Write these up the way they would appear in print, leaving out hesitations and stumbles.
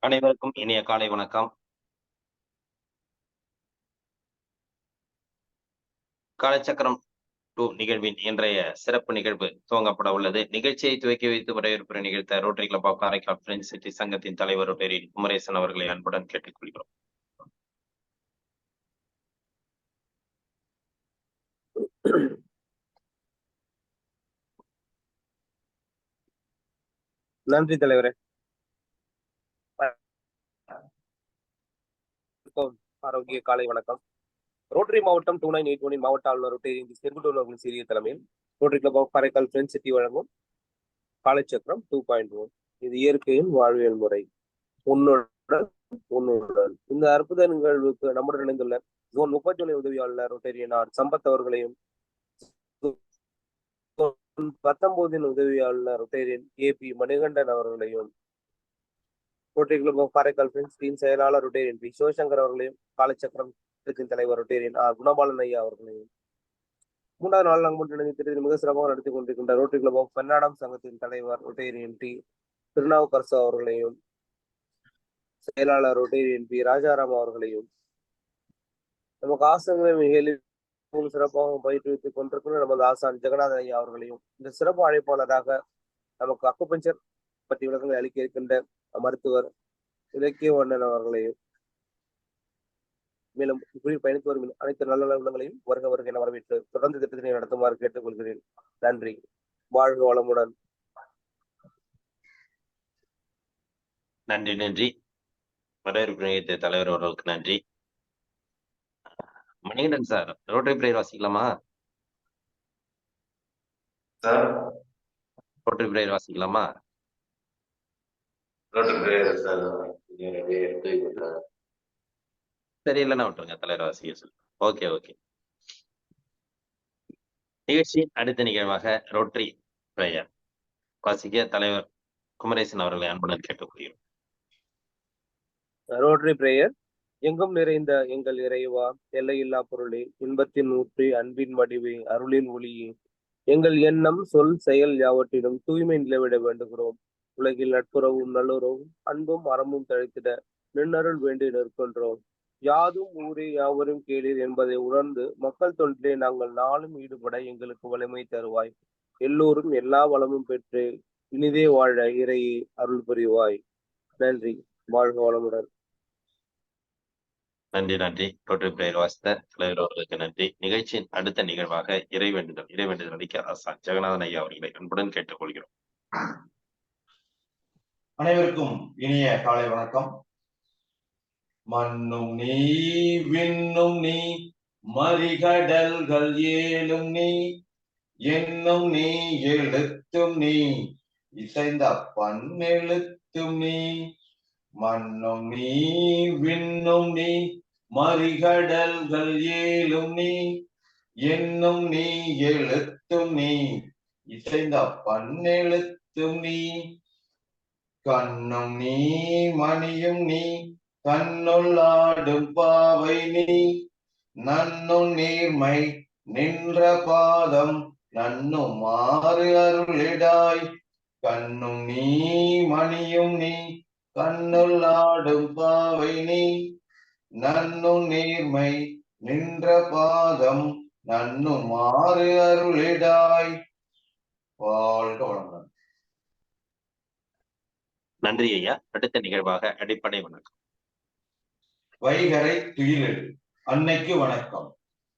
அனைவருக்கும் இனிய காலை வணக்கம். காலச்சக்கரம் 2 நிகழ்வின் இன்றைய சிறப்பு நிகழ்வு துவங்கப்பட உள்ளது. நிகழ்ச்சியை துவக்கி வைத்து வரவேற்புரை நிகழ்த்த rotary club of Karaikal friends city சங்கத்தின் தலைவர் ரோட்டரி குமரேசன் அவர்களை அன்புடன் கேட்டுக்கொள்கிறோம். நன்றி தலைவரே. ஆரோக்கிய காலை வணக்கம். ரோட்டரி மாவட்டம் 2981 மாவட்ட ஆளுநர் ரோட்டரி செங்குடூர் அவர்களின் சிறிய தலைமையில் rotary club of Karaikal friends city வழங்கும் காலச்சக்கரம் 2.1. இது இயற்கையின் வாழ்வியல் முறை. உன்னுடன் இந்த அற்புத நிகழ்வுக்கு நம்முடன் இணைந்துள்ள ஜோன் 31 உதவியாளர் ரோட்டரியன் ஆர் சம்பத் அவர்களையும் 19 உதவியாளர் ரோட்டரியன் ஏபி மணிகண்டன் அவர்களையும் rotary club of Karaikal friends team செயலாளர் ரோட்டரியன் பி சிவசங்கர் அவர்களையும் காலச்சக்கரம் தலைவர் ரோட்டரியன் ஆர் குணபாலன் ஐயா அவர்களையும் 3வது நாள் நாங்கள் முன்னிலை மிக சிறப்பாக நடத்தி கொண்டிருக்கின்ற ரோட்டரி கிளப் ஆஃப் பெண்ணாடம் சங்கத்தின் தலைவர் ரோட்டரியன் டி திருநாவுக்கரசு அவர்களையும் செயலாளர் ரோட்டரியன் பி ராஜாராம் அவர்களையும் நமக்கு ஆசனங்களை மிக சிறப்பாக பயிற்றுவித்துக் கொண்டிருக்கிற நமது ஆசான் ஜெகநாதன் ஐயா அவர்களையும் இந்த சிறப்பு அழைப்பாளராக நமக்கு அக்குபஞ்சர் பற்றி விளக்கங்களை அளிக்க இருக்கின்ற மருத்துவர் இலக்கிய வண்ணன் அவர்களையும் மேலும் பயணித்து வரும் அனைத்து நல்ல உள்ளங்களையும் வருக என வரவேற்று தொடர்ந்து திட்டத்தினை நடத்துமாறு கேட்டுக்கொள்கிறேன். நன்றி. வாழ்க வளமுடன். நன்றி நன்றி. வரவேற்பு நிலையத்தை தலைவர் அவர்களுக்கு நன்றி. மணிகண்டன் சார், ரோட்டரி பிரேயர் வாசிக்கலாமா சார்? ரோட்டரி பிரேயர் வாசிக்கலாமா? ரோட்டரி பிரேயர் சார் சரி, இல்லைன்னா விட்டுருங்க, தலைவர் வாசிக்க சொல்லு. ஓகே. நிகழ்ச்சியின் அடுத்த நிகழ்வாக ரோட்டரி பிரேயர் வாசிக்க தலைவர் குமரேசன் அவர்களை அன்புடன் கேட்டுக்கொள்கிறோம். Rotary prayer. எங்கும் நிறைந்த எங்கள் இறைவா, எல்லையில்லா பொருளே, இன்பத்தின் ஊற்றி, அன்பின் வடிவே, அருளின் ஒளியே, எங்கள் எண்ணம் சொல் செயல் யாவற்றிலும் தூய்மை நிலவிட வேண்டுகிறோம். உலகில் நட்புறவும் நல்லுறவும் அன்பும் அறமும் தழைத்திட நின்னருள் வேண்டி நிற்கின்றோம். யாதும் ஊரே யாவரும் கேளீர் என்பதை உணர்ந்து மக்கள் தொண்டிலே நாங்கள் நாளும் ஈடுபட எங்களுக்கு வலிமை தருவாய். எல்லோரும் எல்லா வளமும் பெற்று இனிதே வாழ இறையை அருள் புரிவாய். நன்றி. வாழ்க வளமுடன். நன்றி. ரோட்டரி பிரேயர் வாசித்த தலைவர் அவர்களுக்கு நன்றி. நிகழ்ச்சியின் அடுத்த நிகழ்வாக இறைவேண்டுதல் அளிக்க ஆசான் ஜெகநாதன் ஐயா அவர்களை அன்புடன் கேட்டுக்கொள்கிறோம். அனைவருக்கும் இனிய காலை வணக்கம். மண்ணும் நீ விண்ணும் நீ மறிகடல்கள் ஏழும் நீ என்னும் நீ எழுத்தும் நீ இசைந்த பன்னெழுத்தும் நீ. மண்ணும் நீ விண்ணும் நீ மறிகடல்கள் ஏழும் நீ என்னும் நீ எழுத்தும் நீ இசைந்த பன்னெழுத்தும் நீ. கண்ணும் நீ மணியும் நீ கண்ணுள்ளாடும் பாவை நீ நன்னும் நீர்மை நின்ற பாதம் நன்னுமாறு அருளிடாய். கண்ணும் நீ மணியும் நீ கண்ணுள்ளாடும் பாவை நீ நன்னும் நீர்மை நின்ற பாதம் நன்னுமாறு அருளிடாய். வாழ்க வளமுடன். நன்றி ஐயா. அடுத்த நிகழ்வாக அடிப்படை வணக்கம். வைகரை துயிலெழு. அன்னைக்கு வணக்கம்,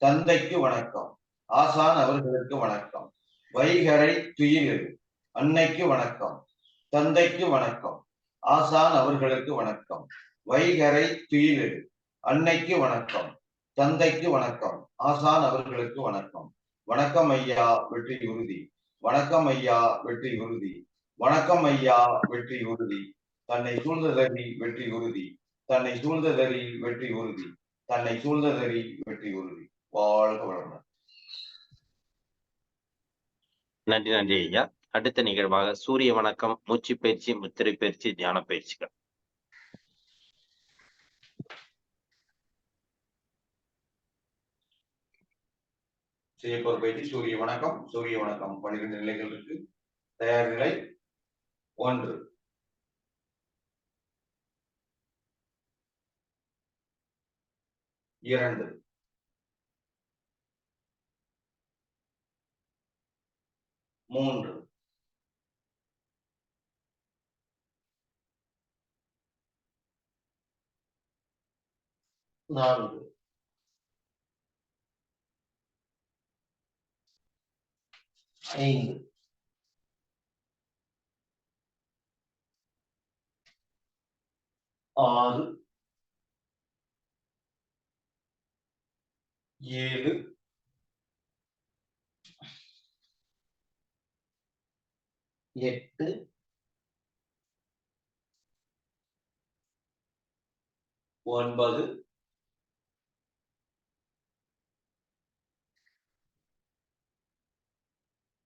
தந்தைக்கு வணக்கம், ஆசான் அவர்களுக்கு வணக்கம். வைகரை துயிலெழு. அன்னைக்கு வணக்கம், தந்தைக்கு வணக்கம், ஆசான் அவர்களுக்கு வணக்கம். வைகரை துயிலெழு. அன்னைக்கு வணக்கம், தந்தைக்கு வணக்கம், ஆசான் அவர்களுக்கு வணக்கம். வணக்கம் ஐயா, வெற்றி உறுதி. வணக்கம் ஐயா, வெற்றி உறுதி. வணக்கம் ஐயா, வெற்றி உறுதி. தன்னை சூழ்ந்ததறி வெற்றி உறுதி. தன்னை சூழ்ந்ததறி வெற்றி உறுதி. தன்னை சூழ்ந்ததறி வெற்றி உறுதி. வாழ்க வளமுடன். நன்றி ஐயா. அடுத்த நிகழ்வாக சூரிய வணக்கம், மூச்சு பயிற்சி, முத்திரை பயிற்சி, தியான பயிற்சிகள். செய்யப்போற பயிற்சி சூரிய வணக்கம். சூரிய வணக்கம் 12 நிலைகள் இருக்கு. தயார் நிலை 1. 2 3 4 5 6 7 8 9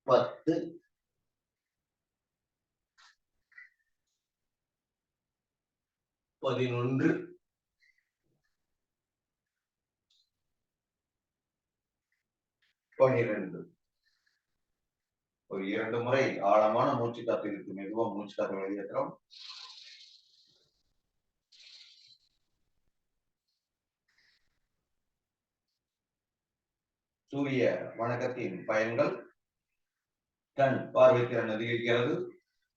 10 11 12 ஒரு 2 முறை ஆழமான மூச்சு காத்து இருக்கு, மெதுவா மூச்சு காத்து வெளியேற்றுறோம். சூரிய வணக்கத்தின் பயன்கள்: கண் பார்வை திறன் அதிகரிக்கிறது,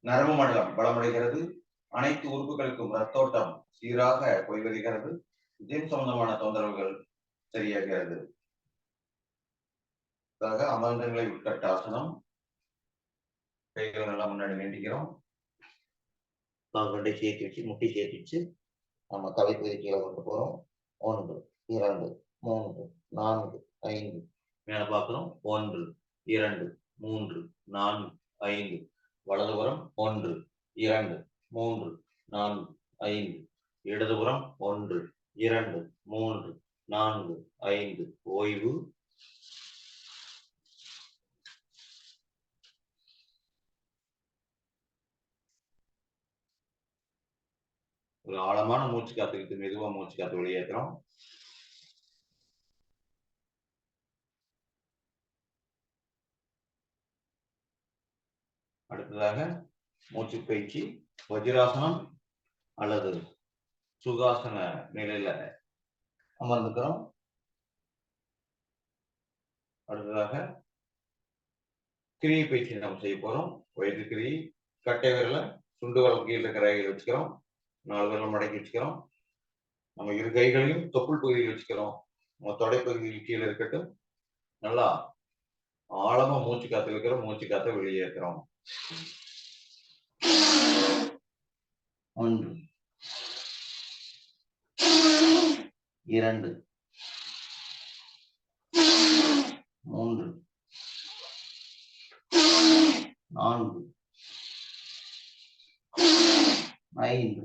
நரம்பு மண்டலம் பலமடைகிறது, அனைத்து உறுப்புகளுக்கும் ரத்தோட்டம் சீராக போய் வருகிறது, இதயம் சம்பந்தமான தொந்தரவுகள் சரியாகிறது. அமர்ந்தங்களை உட்கட்ட ஆசனம். கைகள் நல்லா முன்னாடி நீட்டிக்கிறோம். கால்களை சேர்த்து வச்சு முட்டி சேர்த்து வச்சு நம்ம தலைப்பகுதி கீழே கொண்டு போறோம். 1 2 3 4 5 மேல பார்க்கிறோம். 1 2 3 4 5 வலதுபுறம் 1 2 3 4 5 இடதுபுறம் 1 2 3 4 5 ஓய்வு. ஒரு ஆழமான மூச்சு காத்துக்கிட்டு மெதுவா மூச்சு காத்து வெளியேற்றுறோம். அடுத்ததாக மூச்சு பயிற்சி வஜ்ராசனம் அல்லது சுகாசன நிலையில அமர்ந்துக்கிறோம். அடுத்ததாக கிரியை பயிற்சி நம்ம செய்ய போறோம். வயிற்று கிரியை. கட்டை விரல சுண்டு விரல் கீழே இருக்கிற வச்சுக்கிறோம். 4 விரல் மடக்கி வச்சுக்கிறோம். நம்ம இரு கைகளையும் தொப்புள் பகுதியில் வச்சுக்கிறோம். நம்ம தொடை பகுதியில் கீழே இருக்கட்டும். நல்லா ஆழமா மூச்சு காத்து வைக்கிறோம். மூச்சு காத்த வெளியேற்றுறோம். 1 2 3 4 5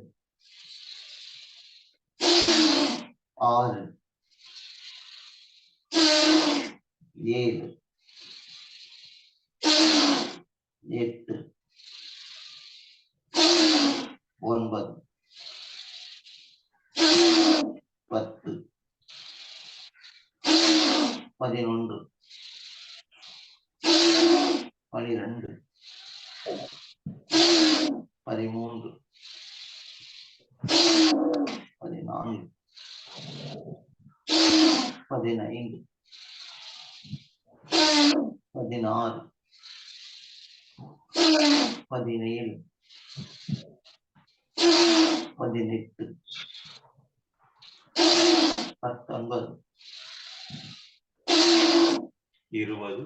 6 7 8 9 10 11 12 13 14 15 16 17 18 19 20.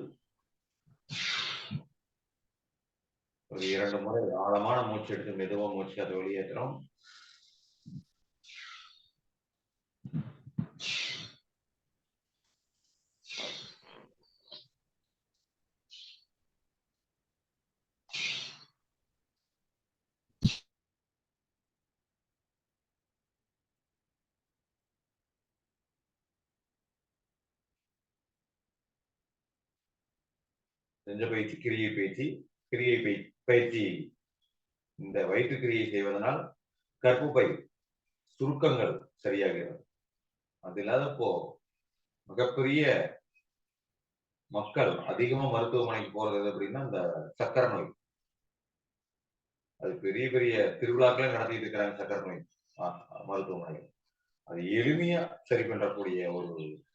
ஒரு 2 முறை ஆழமான மூச்சு எடுத்து மெதுவா மூச்சு காத்து வெளியேற்றுறோம். நெஞ்ச பயிற்சி, கிரியை பயிற்சி. கிரியை பயிற்சி இந்த வயிற்று கிரியை செய்வதனால் கர்ப்பப்பை சுருக்கங்கள் சரியாகிறது. அது இல்லாதப்போ மிகப்பெரிய மக்கள் அதிகமா மருத்துவமனைக்கு போறது அப்படின்னா இந்த சக்கரை நோய். அது பெரிய பெரிய திருவிழாக்களே நடத்திட்டு இருக்கிறாங்க சக்கரை நோய் மருத்துவமனை. அது எளிமையா சரி பண்ணக்கூடிய ஒரு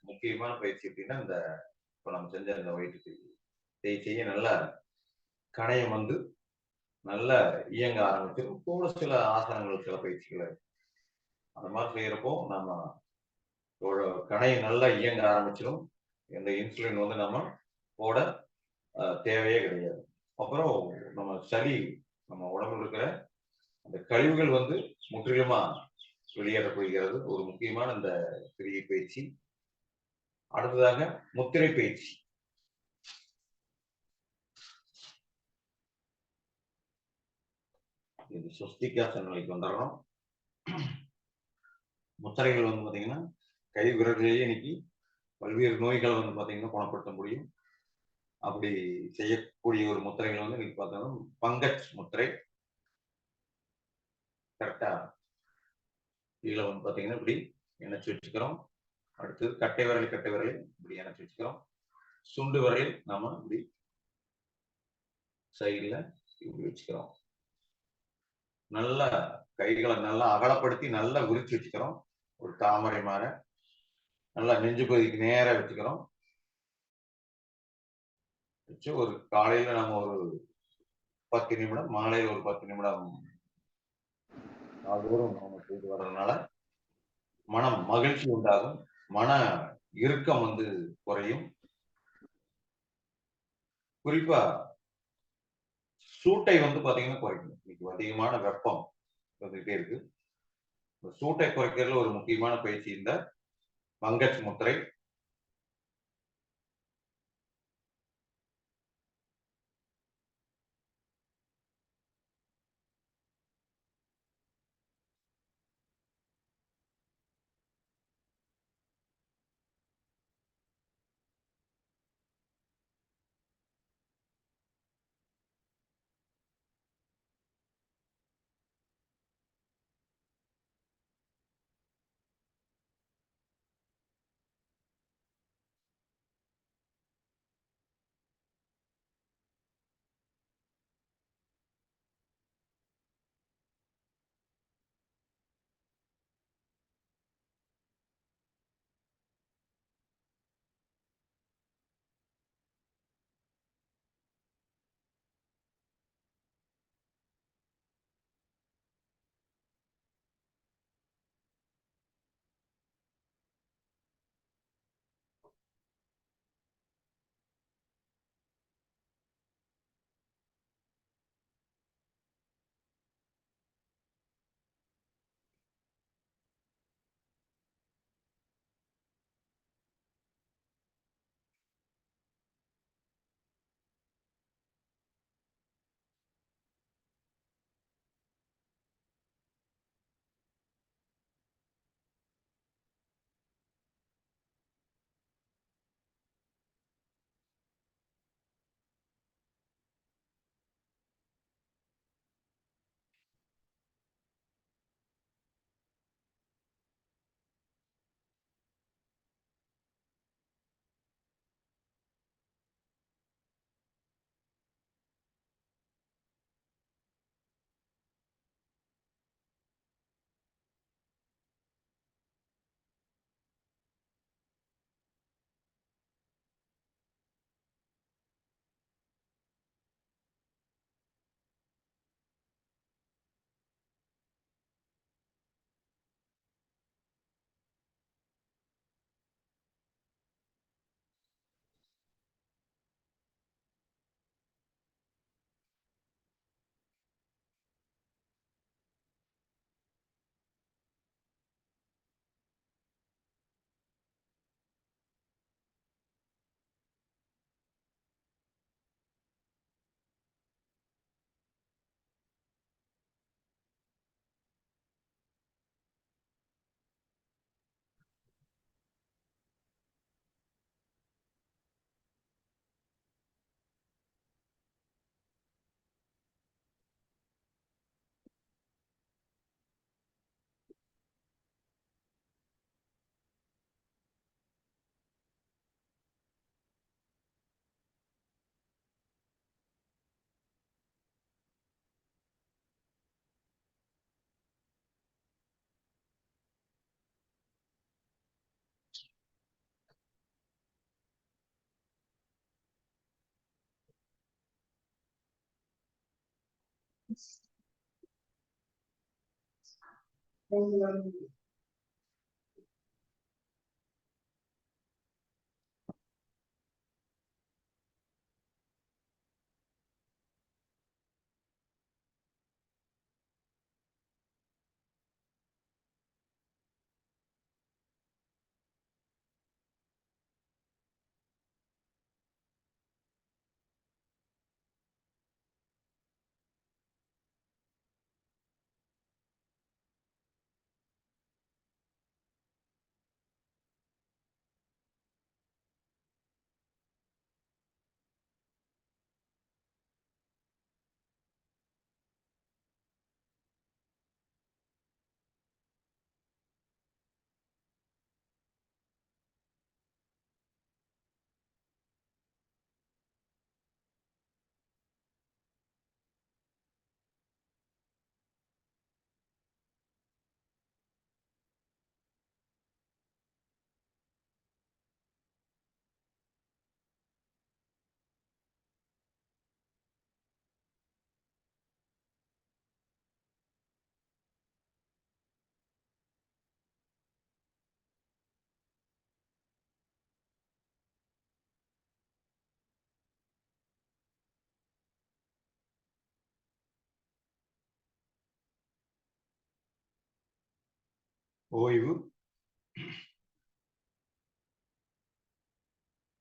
முக்கியமான பயிற்சி அப்படின்னா இந்த இப்ப நம்ம செஞ்ச இந்த வயிற்று செய்ய நல்லா கணையம் வந்து நல்லா இயங்க ஆரம்பிச்சிடும். கூட சில ஆசனங்கள் சில பயிற்சிகளை அந்த மாதிரி செய்யறப்போ நம்ம கணையம் நல்லா இயங்க ஆரம்பிச்சிடும். எந்த இன்சுலின் வந்து நம்ம போட தேவையே கிடையாது. அப்புறம் நம்ம சளி நம்ம உடம்புல இருக்கிற அந்த கழிவுகள் வந்து முற்றிலுமா வெளியேற போகிறது. ஒரு முக்கியமான இந்த கிரியை பயிற்சி. அடுத்ததாக முத்திரை பயிற்சி. இது சுஸ்திகாசன நிலைக்கு வந்துடணும். முத்திரைகள் வந்து பாத்தீங்கன்னா கை விரல்களையே இன்னைக்கு பல்வேறு நோய்களை வந்து பாத்தீங்கன்னா குணப்படுத்த முடியும். அப்படி செய்யக்கூடிய ஒரு முத்திரைகள் வந்து இன்னைக்கு பார்த்தோம்னா பங்கஜ் முத்திரை. கரெக்டா கீழே வந்து பாத்தீங்கன்னா இப்படி இணைச்சு வச்சுக்கிறோம். அடுத்தது கட்டை விரலை இப்படி இணைச்சு வச்சுக்கிறோம். சுண்டு விரலை நாம இப்படி சைடுல இப்படி வச்சுக்கிறோம். நல்லா கைகளை நல்லா அகலப்படுத்தி நல்லா விரிச்சு வச்சுக்கிறோம். ஒரு தாமரை மாற நல்லா நெஞ்சு பகுதிக்கு நேரா வச்சுக்கிறோம். வச்சு ஒரு காலையில நம்ம ஒரு 10 நிமிடம், மாலையில் ஒரு 10 நிமிடம் நாள்தோறும் நாம செய்து வர்றதுனால மனம் மகிழ்ச்சி உண்டாகும். மன இறுக்கம் வந்து குறையும். குறிப்பா சூட்டை வந்து பாத்தீங்கன்னா குறைக்கும். இன்னைக்கு அதிகமான வெப்பம் வந்துகிட்டே இருக்கு. சூட்டை குறைக்கிறதுல ஒரு முக்கியமான பயிற்சி இந்த பங்கஜ் முத்திரை. ஓய்வு.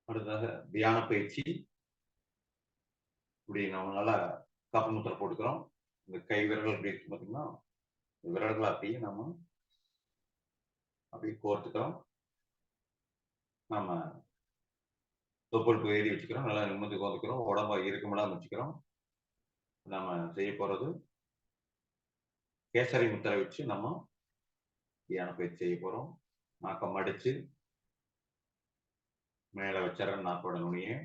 அடுத்ததாக தியான பயிற்சி. இப்படி நம்ம நல்லா கப்பு முத்திரை போட்டுக்கிறோம். இந்த கை விரல்கள் எப்படி இருக்கு பார்த்தீங்கன்னா, விரல்களை அப்படியே நம்ம அப்படியே கோர்த்துக்கிறோம். நம்ம தொப்புள் ஏறி வச்சுக்கிறோம். நல்லா நிமிர்ந்து கோர்த்துக்கிறோம். உடம்ப இறுக்கமெல்லாம் வச்சுக்கிறோம். நம்ம செய்ய போறது கேசரி முத்திரை வச்சு நம்ம தியான பயிற்சி செய்ய போறோம். நாக்கம் அடிச்சு மேல வச்சிடற நாக்கோட நுனியை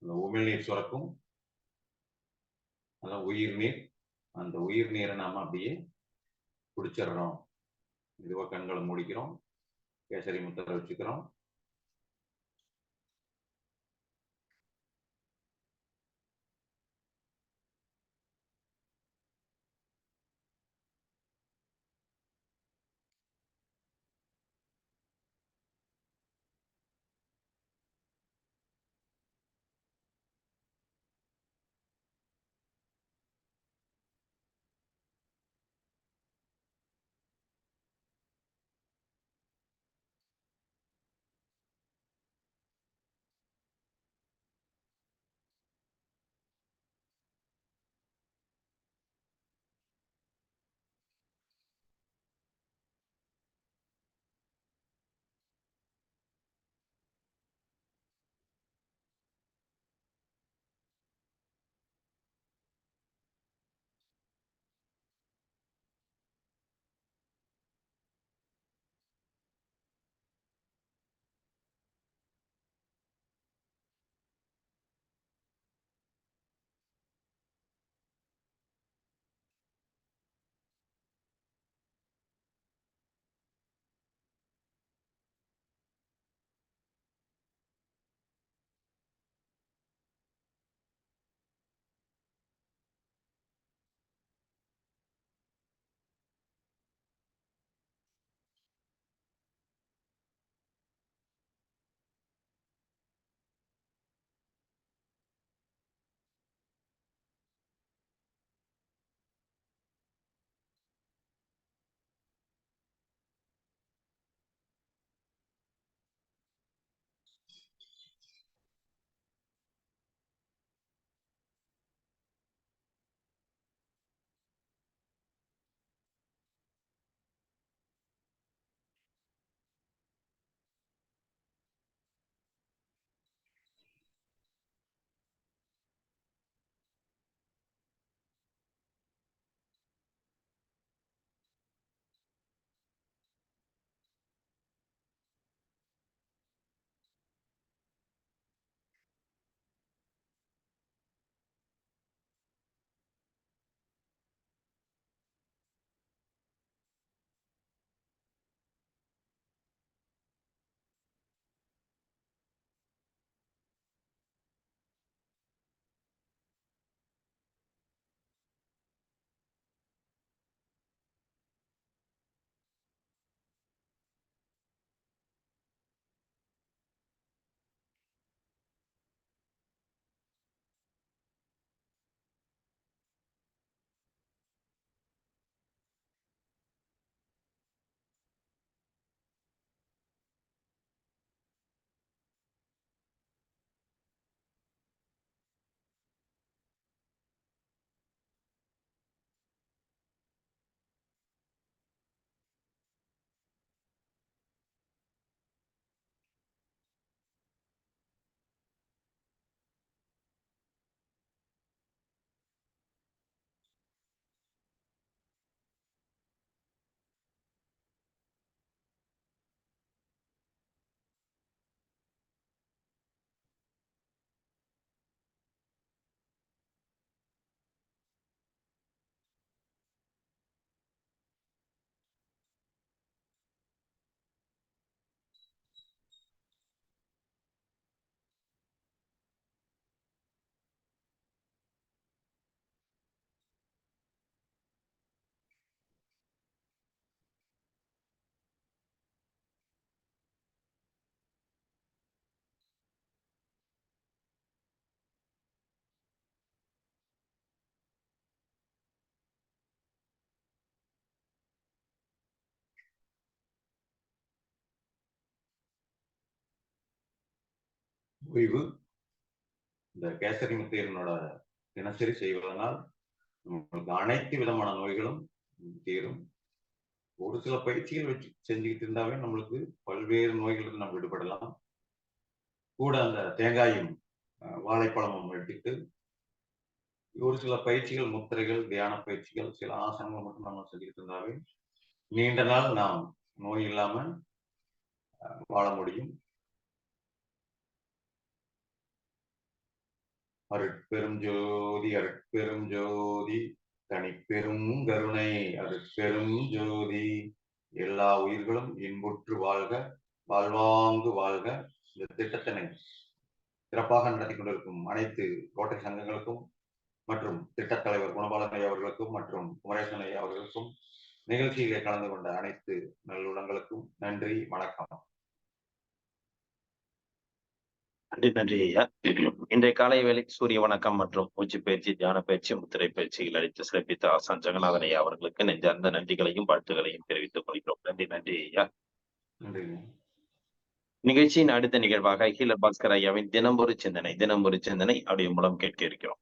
அந்த உமிழ்நீர் சுரக்கும். அதான் உயிர் நீர். அந்த உயிர் நீரை நாம அப்படியே குடிச்சிடுறோம். இதுவா கண்களை மூடிக்கிறோம். கேசரி முத்திரை வச்சுக்கிறோம். ஓய்வு இந்த கேசரி முத்தையனோட தினசரி செய்வதனால் உங்களுக்கு அனைத்து விதமான நோய்களும் தீரும். ஒரு சில பயிற்சிகள் வச்சு செஞ்சுக்கிட்டு இருந்தாவே நம்மளுக்கு பல்வேறு நோய்களுக்கு நம்ம விடுபடலாம். கூட அந்த தேங்காயும் வாழைப்பழமும் எடுத்துட்டு ஒரு சில பயிற்சிகள், முத்திரைகள், தியான பயிற்சிகள், சில ஆசனங்கள் மட்டும் நம்ம செஞ்சுக்கிட்டு இருந்தாவே நீண்ட நாள் நாம் நோய் இல்லாம வாழ முடியும். அருட்பெரும் ஜோதி அருட்பெரும் ஜோதி தனிப்பெரும் கருணை அருட்பெரும் ஜோதி. எல்லா உயிர்களும் இன்புற்று வாழ்க, வாழ்வாங்கு வாழ்க. இந்த திட்டத்தினை சிறப்பாக நடத்தி கொண்டிருக்கும் அனைத்து ரோட்டரி சங்கங்களுக்கும் மற்றும் திட்டத் தலைவர் குணபாலன் ஐயா அவர்களுக்கும் மற்றும் குமரேசன் ஐயா அவர்களுக்கும் நிகழ்ச்சியிலே கலந்து கொண்ட அனைத்து நல்லுள்ளங்களுக்கும் நன்றி, வணக்கம். நன்றி ஐயா. இன்றைய காலை வேலை சூரிய வணக்கம் மற்றும் மூச்சு பயிற்சி, தியான பயிற்சி, முத்திரை பயிற்சிகள் அளித்து சிறப்பித்த ஆசான் ஜெகநாதன் ஐயா அவர்களுக்கு நெஞ்சார்ந்த நன்றிகளையும் வாழ்த்துகளையும் தெரிவித்துக் கொள்கிறோம். நன்றி ஐயா. நன்றி. நிகழ்ச்சியின் அடுத்த நிகழ்வாக ஹீலர் பாஸ்கர் ஐயாவின் தினம் ஒரு சிந்தனை ஆடியோ மூலம் கேட்க இருக்கிறோம்.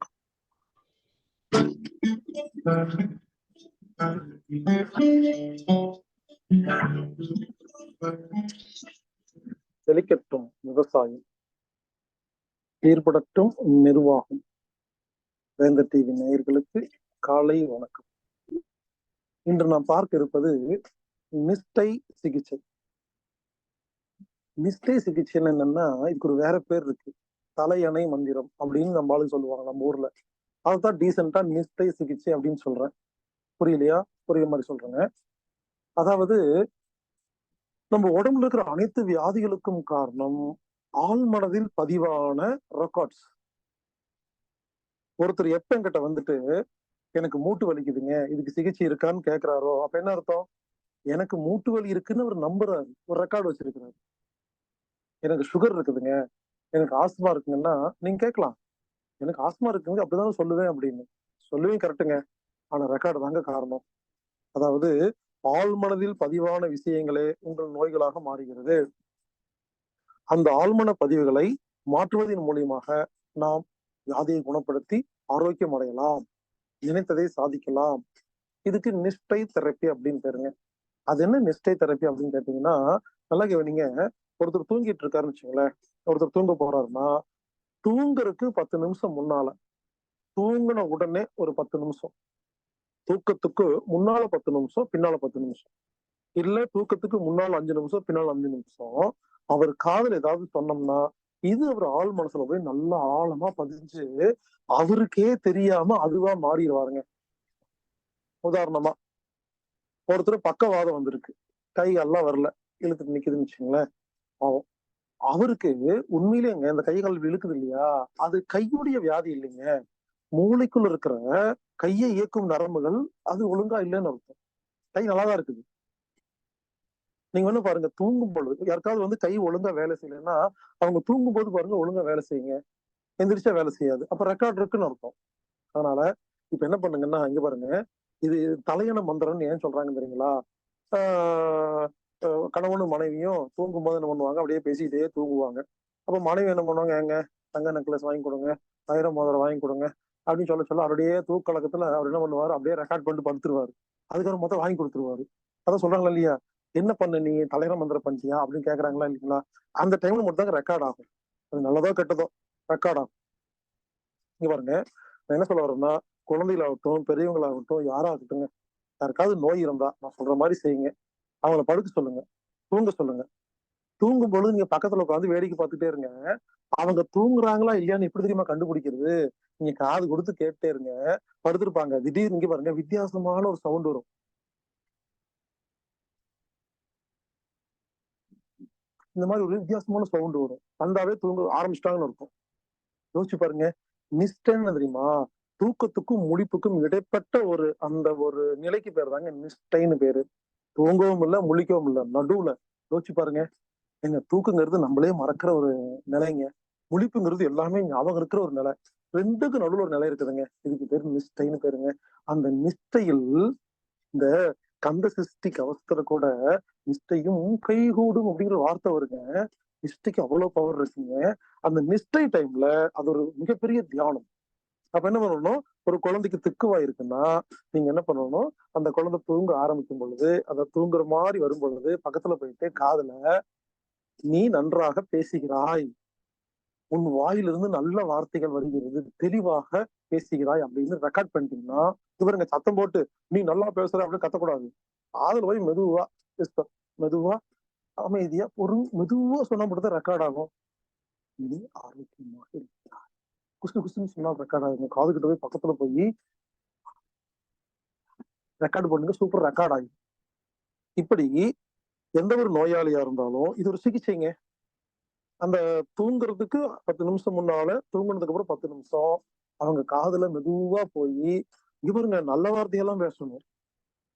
செழிக்கட்டும் விவசாயம், சீர்படட்டும் நிர்வாகம். வேந்தர் டிவி நேயர்களுக்கு காலை வணக்கம். இன்று நாம் பார்க்க இருப்பது நிஷ்டை சிகிச்சை. நிஷ்டை சிகிச்சைன்னு என்னன்னா, இதுக்கு ஒரு வேற பேர் இருக்கு, தலையணை மந்திரம் அப்படின்னு நம்ம ஆளுங்க சொல்லுவாங்க நம்ம ஊர்ல. அதுதான் டீசெண்டா நிஷ்டை சிகிச்சை அப்படின்னு சொல்றேன். புரியலையா? புரியுற மாதிரி சொல்றேங்க. அதாவது நம்ம உடம்புல இருக்கிற அனைத்து வியாதிகளுக்கும் காரணம் ஆழ்மனதில் பதிவான ரெக்கார்ட்ஸ். ஒருத்தர் எப்ப என்கிட்ட வந்துட்டு எனக்கு மூட்டு வலிக்குதுங்க, இதுக்கு சிகிச்சை இருக்கான்னு கேட்கிறாரோ, அப்ப என்ன அர்த்தம்? எனக்கு மூட்டு வலி இருக்குன்னு அவர் நம்புறாரு, ஒரு ரெக்கார்டு வச்சிருக்கிறாரு. எனக்கு சுகர் இருக்குதுங்க, எனக்கு ஆஸ்துமா இருக்குங்கன்னா நீங்க கேட்கலாம், எனக்கு ஆஸ்துமா இருக்குங்க அப்படிதான் சொல்லுவேன் அப்படின்னு. சொல்லுவேன் கரெக்டுங்க, ஆனா ரெக்கார்டு தாங்க காரணம். அதாவது ஆழ்மனதில் பதிவான விஷயங்களே உங்கள் நோய்களாக மாறுகிறது. அந்த ஆழ்மன பதிவுகளை மாற்றுவதன் மூலியமாக நாம் வியாதியை குணப்படுத்தி ஆரோக்கியம் அடையலாம், நினைத்ததை சாதிக்கலாம். இதுக்கு நிஷ்டை தெரப்பி அப்படின்னு பேருங்க. அது என்ன நிஷ்டை தெரப்பி அப்படின்னு கேட்டீங்கன்னா, நல்லா கவனிங்க. ஒருத்தர் தூங்கிட்டு இருக்காருன்னு வச்சுங்களேன். ஒருத்தர் தூங்க போறாருன்னா, தூங்குறதுக்கு 10 நிமிஷம் முன்னால, தூங்கின உடனே ஒரு 10 நிமிஷம், தூக்கத்துக்கு முன்னால 10 நிமிஷம், பின்னால 10 நிமிஷம், இல்ல தூக்கத்துக்கு முன்னால 5 நிமிஷம், பின்னால 5 நிமிஷம் அவர் காதுல ஏதாவது சொன்னோம்னா, இது அவர் ஆள் மனசுல போய் நல்லா ஆழமா பதிஞ்சு அவருக்கே தெரியாம அதுவா மாறிடுவாருங்க. உதாரணமா, ஒருத்தர் பக்கவாதம் வந்திருக்கு, கை எல்லாம் வரல, இழுத்துட்டு நிக்குதுன்னு வச்சுங்களேன். அவருக்கு உண்மையிலேங்க இந்த கை கால் இழுக்குது இல்லையா, அது கையுடைய வியாதி இல்லைங்க, மூளைக்குள்ள இருக்கிற கையை இயக்கும் நரம்புகள் அது ஒழுங்கா இல்லைன்னு அர்த்தம். கை நல்லாதான் இருக்குது. நீங்க வந்து பாருங்க, தூங்கும் பொழுது யாருக்காவது வந்து கை ஒழுங்கா வேலை செய்யலைன்னா, அவங்க தூங்கும் போது பாருங்க ஒழுங்கா வேலை செய்யுங்க, எந்திரிச்சா வேலை செய்யாது, அப்ப ரெக்கார்ட் இருக்குன்னு அர்த்தம். அதனால இப்ப என்ன பண்ணுங்கன்னா, இங்க பாருங்க, இது தலையணை மந்திரம்னு ஏன் சொல்றாங்க தெரியுங்களா? கணவனும் மனைவியும் தூங்கும் போது என்ன பண்ணுவாங்க, அப்படியே பேசிக்கிட்டே தூங்குவாங்க. அப்ப மனைவி என்ன பண்ணுவாங்க, ஏங்க தங்க நெக்லஸ் வாங்கி கொடுங்க, 1000 மோதிரம் வாங்கி கொடுங்க அப்படின்னு சொல்ல அவருடைய தூக்கலக்கத்துல அவர் என்ன பண்ணுவாரு, அப்படியே ரெக்கார்ட் பண்ணிட்டு படுத்துருவாரு. அதுக்கப்புறம் மொத்தம் வாங்கி கொடுத்துருவாரு. அதான் சொல்றாங்களா இல்லையா, என்ன பண்ண நீ தலையணை மந்திரம் பண்ணியா அப்படின்னு கேக்குறாங்களா இல்லைங்களா? அந்த டைம்ல மட்டும் தாங்க ரெக்கார்ட் ஆகும். அது நல்லதோ கெட்டதோ ரெக்கார்ட் ஆகும். இங்க பாருங்க, நான் என்ன சொல்ல வரேன்னா, குழந்தைகளாகட்டும் பெரியவங்களாகட்டும் யாராகட்டுங்க, யாருக்காவது நோய் இருந்தா நான் சொல்ற மாதிரி செய்யுங்க. அவங்கள படுக்க சொல்லுங்க, தூங்க சொல்லுங்க. தூங்கும் பொழுது நீங்க பக்கத்துல உட்காந்து வேடிக்கை பார்த்துட்டே இருங்க. அவங்க தூங்குறாங்களா இல்லையான்னு எப்படி தெரியுமா கண்டுபிடிக்கிறது? நீங்க காது கொடுத்து கேட்டே இருங்க. படுத்திருப்பாங்க, திடீர்னு இங்க பாருங்க வித்தியாசமான ஒரு சவுண்ட் வரும். இந்த மாதிரி ஒரு வித்தியாசமான சவுண்ட் வரும், வந்தாவே தூங்க ஆரம்பிச்சிட்டாங்கன்னு இருக்கும். யோசிச்சு பாருங்க, நிஷ்டைன்னு தெரியுமா? தூக்கத்துக்கும் முழிப்புக்கும் இடைப்பட்ட ஒரு அந்த ஒரு நிலைக்கு பேர் தாங்க நிஷ்டைன்னு பேரு. தூங்கவும் இல்லை முழிக்கவும் இல்லை, நடுவுல. யோசிச்சு பாருங்க, எங்க தூக்குங்கிறது நம்மளே மறக்கிற ஒரு நிலைங்க, முழிப்புங்கிறது எல்லாமே ஞாபகம் இருக்கிற ஒரு நிலை. ரெண்டுக்கு நடுவுல ஒரு நிலை இருக்குதுங்க, இதுக்கு பேரு நிஷ்டைன்னு பேருங்க. அந்த நிஷ்டையில் இந்த கந்த சிருஷ்டி கவசத்துல கூட நிஷ்டையும் கைகூடும் அப்படிங்கிற வார்த்தை வருங்க. நிஷ்டைக்கு அவ்வளவு பவர் இருக்குங்க. அந்த நிஷ்டை டைம்ல அது ஒரு மிகப்பெரிய தியானம். அப்ப என்ன பண்ணணும், ஒரு குழந்தைக்கு திக்குவாய் இருக்குன்னா நீங்க என்ன பண்ணணும், அந்த குழந்தை தூங்க ஆரம்பிக்கும் பொழுது, அந்த தூங்குற மாதிரி வரும் பொழுது பக்கத்துல போயிட்டு காதுல, நீ நன்றாக பேசுகிறாய், உன் வாயிலிருந்து நல்ல வார்த்தைகள் வருகிறது, தெளிவாக பேசுகிறாய் அப்படின்னு ரெக்கார்ட் பண்ணிட்டீங்கன்னா, இவருங்க சத்தம் போட்டு நீ நல்லா பேசுற அப்படின்னு கத்தக்கூடாது. காதுல போய் மெதுவா whisper, மெதுவா அமைதியா மெதுவா சொன்னா மட்டும் தான் ரெக்கார்ட் ஆகும். நீ ஆரோக்கியமாக இருக்கிறாய். குசு குசுன்னு சொன்னா ரெக்கார்ட் ஆகுங்க. காது கிட்ட போய் பக்கத்துல போய் ரெக்கார்ட் பண்ணுங்க, சூப்பர் ரெக்கார்ட் ஆகும். இப்படி எந்த ஒரு நோயாளியா இருந்தாலும் இது ஒரு சிகிச்சைங்க. அந்த தூங்குறதுக்கு 10 நிமிஷம் முன்னால, தூங்குனதுக்கு அப்புறம் 10 நிமிஷம் அவங்க காதுல மெதுவா போய் இவருங்க நல்ல வார்த்தையெல்லாம் பேசணும்.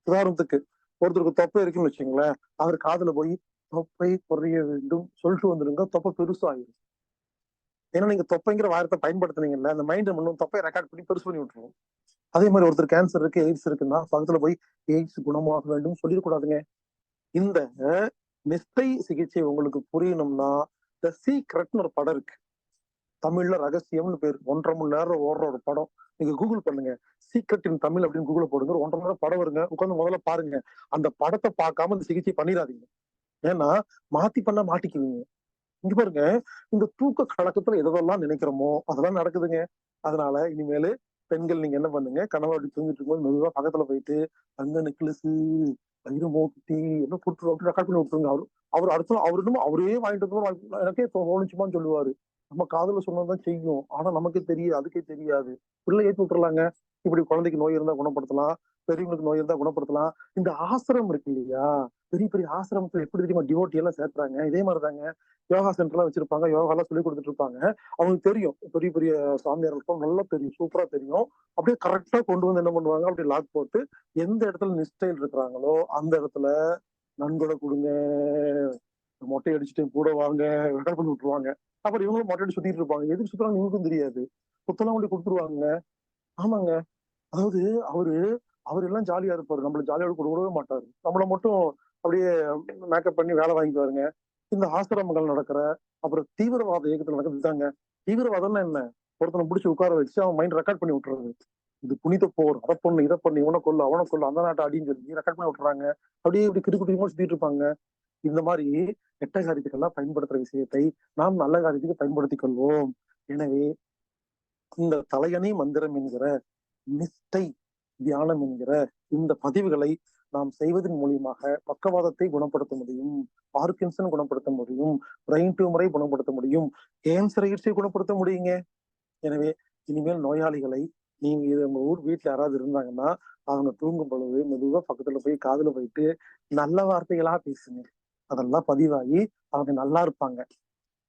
உதாரணத்துக்கு ஒருத்தருக்கு தொப்பை இருக்குன்னு வச்சுங்களேன், அவர் காதுல போய் தொப்பை குறைய வேண்டும் சொல்லிட்டு வந்துருங்க, தொப்பை பெருசாயிரும். ஏன்னா நீங்க தொப்பைங்கிற வார்த்தை பயன்படுத்துனீங்கல்ல, அந்த மைண்ட் முன்னும் தொப்பையை ரெக்கார்ட் பண்ணி பெருசு பண்ணி விட்டுருவோம். அதே மாதிரி ஒருத்தர் கேன்சர் இருக்கு, எய்ட்ஸ் இருக்குன்னா பக்கத்துல போய் எய்ட்ஸ் குணமாக வேண்டும் சொல்லிடக்கூடாதுங்க. இந்த நிஷ்டை சிகிச்சை உங்களுக்கு புரியணும்னா த சீக்ரெட்னு ஒரு படம் இருக்கு. தமிழ்ல ரகசியம்னு பேர். 1.5 மணி நேரம் ஓடுற ஒரு படம். நீங்க கூகுள் பண்ணுங்க, சீக்ரெட் இன் தமிழ் அப்படின்னு கூகுள் போடுங்க. 1.5 மணி நேரம் படம் வருங்க, உட்காந்து முதல்ல பாருங்க. அந்த படத்தை பார்க்காம இந்த சிகிச்சை பண்ணிடாதீங்க. ஏன்னா பண்ணா மாட்டிக்குவீங்க. இங்க பாருங்க, இந்த தூக்க கலக்கத்துல எதெல்லாம் நினைக்கிறோமோ அதெல்லாம் நடக்குதுங்க. அதனால இனிமேலு பெண்கள் நீங்க என்ன பண்ணுங்க, கணவர் அப்படி தூங்கிட்டு இருக்கும்போது மெதுவா பக்கத்துல போயிட்டு தங்க நெக்லஸ், வயிறு மூக்குத்தி எல்லாம் போட்டு ரெக்கார்ட் பண்ணி விட்டுருங்க. அவர் அடுத்த அவரு இன்னும் அவரே வாங்கிட்டு வந்து எனக்கே தோணுச்சுமான்னு சொல்லுவாரு. நம்ம காதுல சொன்னதான் செய்யும், ஆனா நமக்கே தெரியாது, அதுக்கே தெரியாது. பிள்ளை ஏற்றி விட்டுறலாங்க. இப்படி குழந்தைக்கு நோய் இருந்தா குணப்படுத்தலாம், பெரியவங்களுக்கு நோய் இருந்தா குணப்படுத்தலாம். இந்த ஆசிரமம் இருக்கு இல்லையா, பெரிய பெரிய ஆசிரமத்துல எப்படி தெரியுமா டிவோட்டி எல்லாம் சேர்த்துறாங்க. இதே மாதிரிதாங்க யோகா சென்டர் எல்லாம் வச்சிருப்பாங்க, யோகா எல்லாம் சொல்லி கொடுத்துட்டு இருப்பாங்க. அவங்களுக்கு தெரியும், பெரிய பெரிய சாமியார்களுக்கும் நல்லா தெரியும், சூப்பரா தெரியும். அப்படியே கரெக்டா கொண்டு வந்து என்ன பண்ணுவாங்க, அப்படியே லாக் போட்டு எந்த இடத்துல நிஷ்டைல் இருக்கிறாங்களோ அந்த இடத்துல நன்கொடை கொடுங்க, மொட்டை அடிச்சுட்டு கூட வாங்க ரெக்கார்ட் பண்ணி விட்டுருவாங்க. அப்புறம் இவங்களும் மொட்டை அடிச்சு சுத்திட்டு இருப்பாங்க. எதுக்கு சுத்துறாங்க இவங்களுக்கும் தெரியாது, புத்தெல்லாம் கொண்டு கொடுத்துருவாங்க. ஆமாங்க. அதாவது அவரு அவர் எல்லாம் ஜாலியா இருப்பாரு, நம்மள ஜாலியா கொடுக்கவே மாட்டாரு. நம்மள மட்டும் அப்படியே மேக்கப் பண்ணி வேலை வாங்கிக்குவாருங்க. இந்த ஆசிரமங்கள் நடக்கிற அப்புறம் தீவிரவாத இயக்கத்துல நடக்குதுதாங்க. தீவிரவாதம்னா என்ன, ஒருத்தனை பிடிச்சி உட்கார வச்சு அவன் மைண்ட் ரெக்கார்ட் பண்ணி விட்டுறது. இது புனித போர், அதை பொண்ணு இதை பண்ணு, இவனை கொள்ளு அவனை கொள்ளு, அந்த நாட்டை அடின்னு சொல்லி ரெக்கார்ட் பண்ணி விட்டுறாங்க. அப்படியே இப்படி கிடுக்குட்டியுமா சுத்திட்டு இருப்பாங்க. இந்த மாதிரி கெட்ட காரியத்துக்கெல்லாம் பயன்படுத்துற விஷயத்தை நாம் நல்ல காரியத்துக்கு பயன்படுத்திக் கொள்வோம். எனவே இந்த தலையணை மந்திரம் என்கிற நிஷ்டை தியானம் என்கிற இந்த பதிவுகளை நாம் செய்வதன் மூலியமாக பக்கவாதத்தை குணப்படுத்த முடியும், பார்க்கின்சன் குணப்படுத்த முடியும், பிரெயின் டியூமரை குணப்படுத்த முடியும், கேன்சர் எய்ட்ஸை குணப்படுத்த முடியுங்க. எனவே இனிமேல் நோயாளிகளை நீங்க இது உங்க ஊர் வீட்டுல யாராவது இருந்தாங்கன்னா அவங்க தூங்கும் பொழுது மெதுவா பக்கத்துல போய் காதுல போயிட்டு நல்ல வார்த்தைகளா பேசுங்க. அதெல்லாம் பதிவாகி அவங்க நல்லா இருப்பாங்க.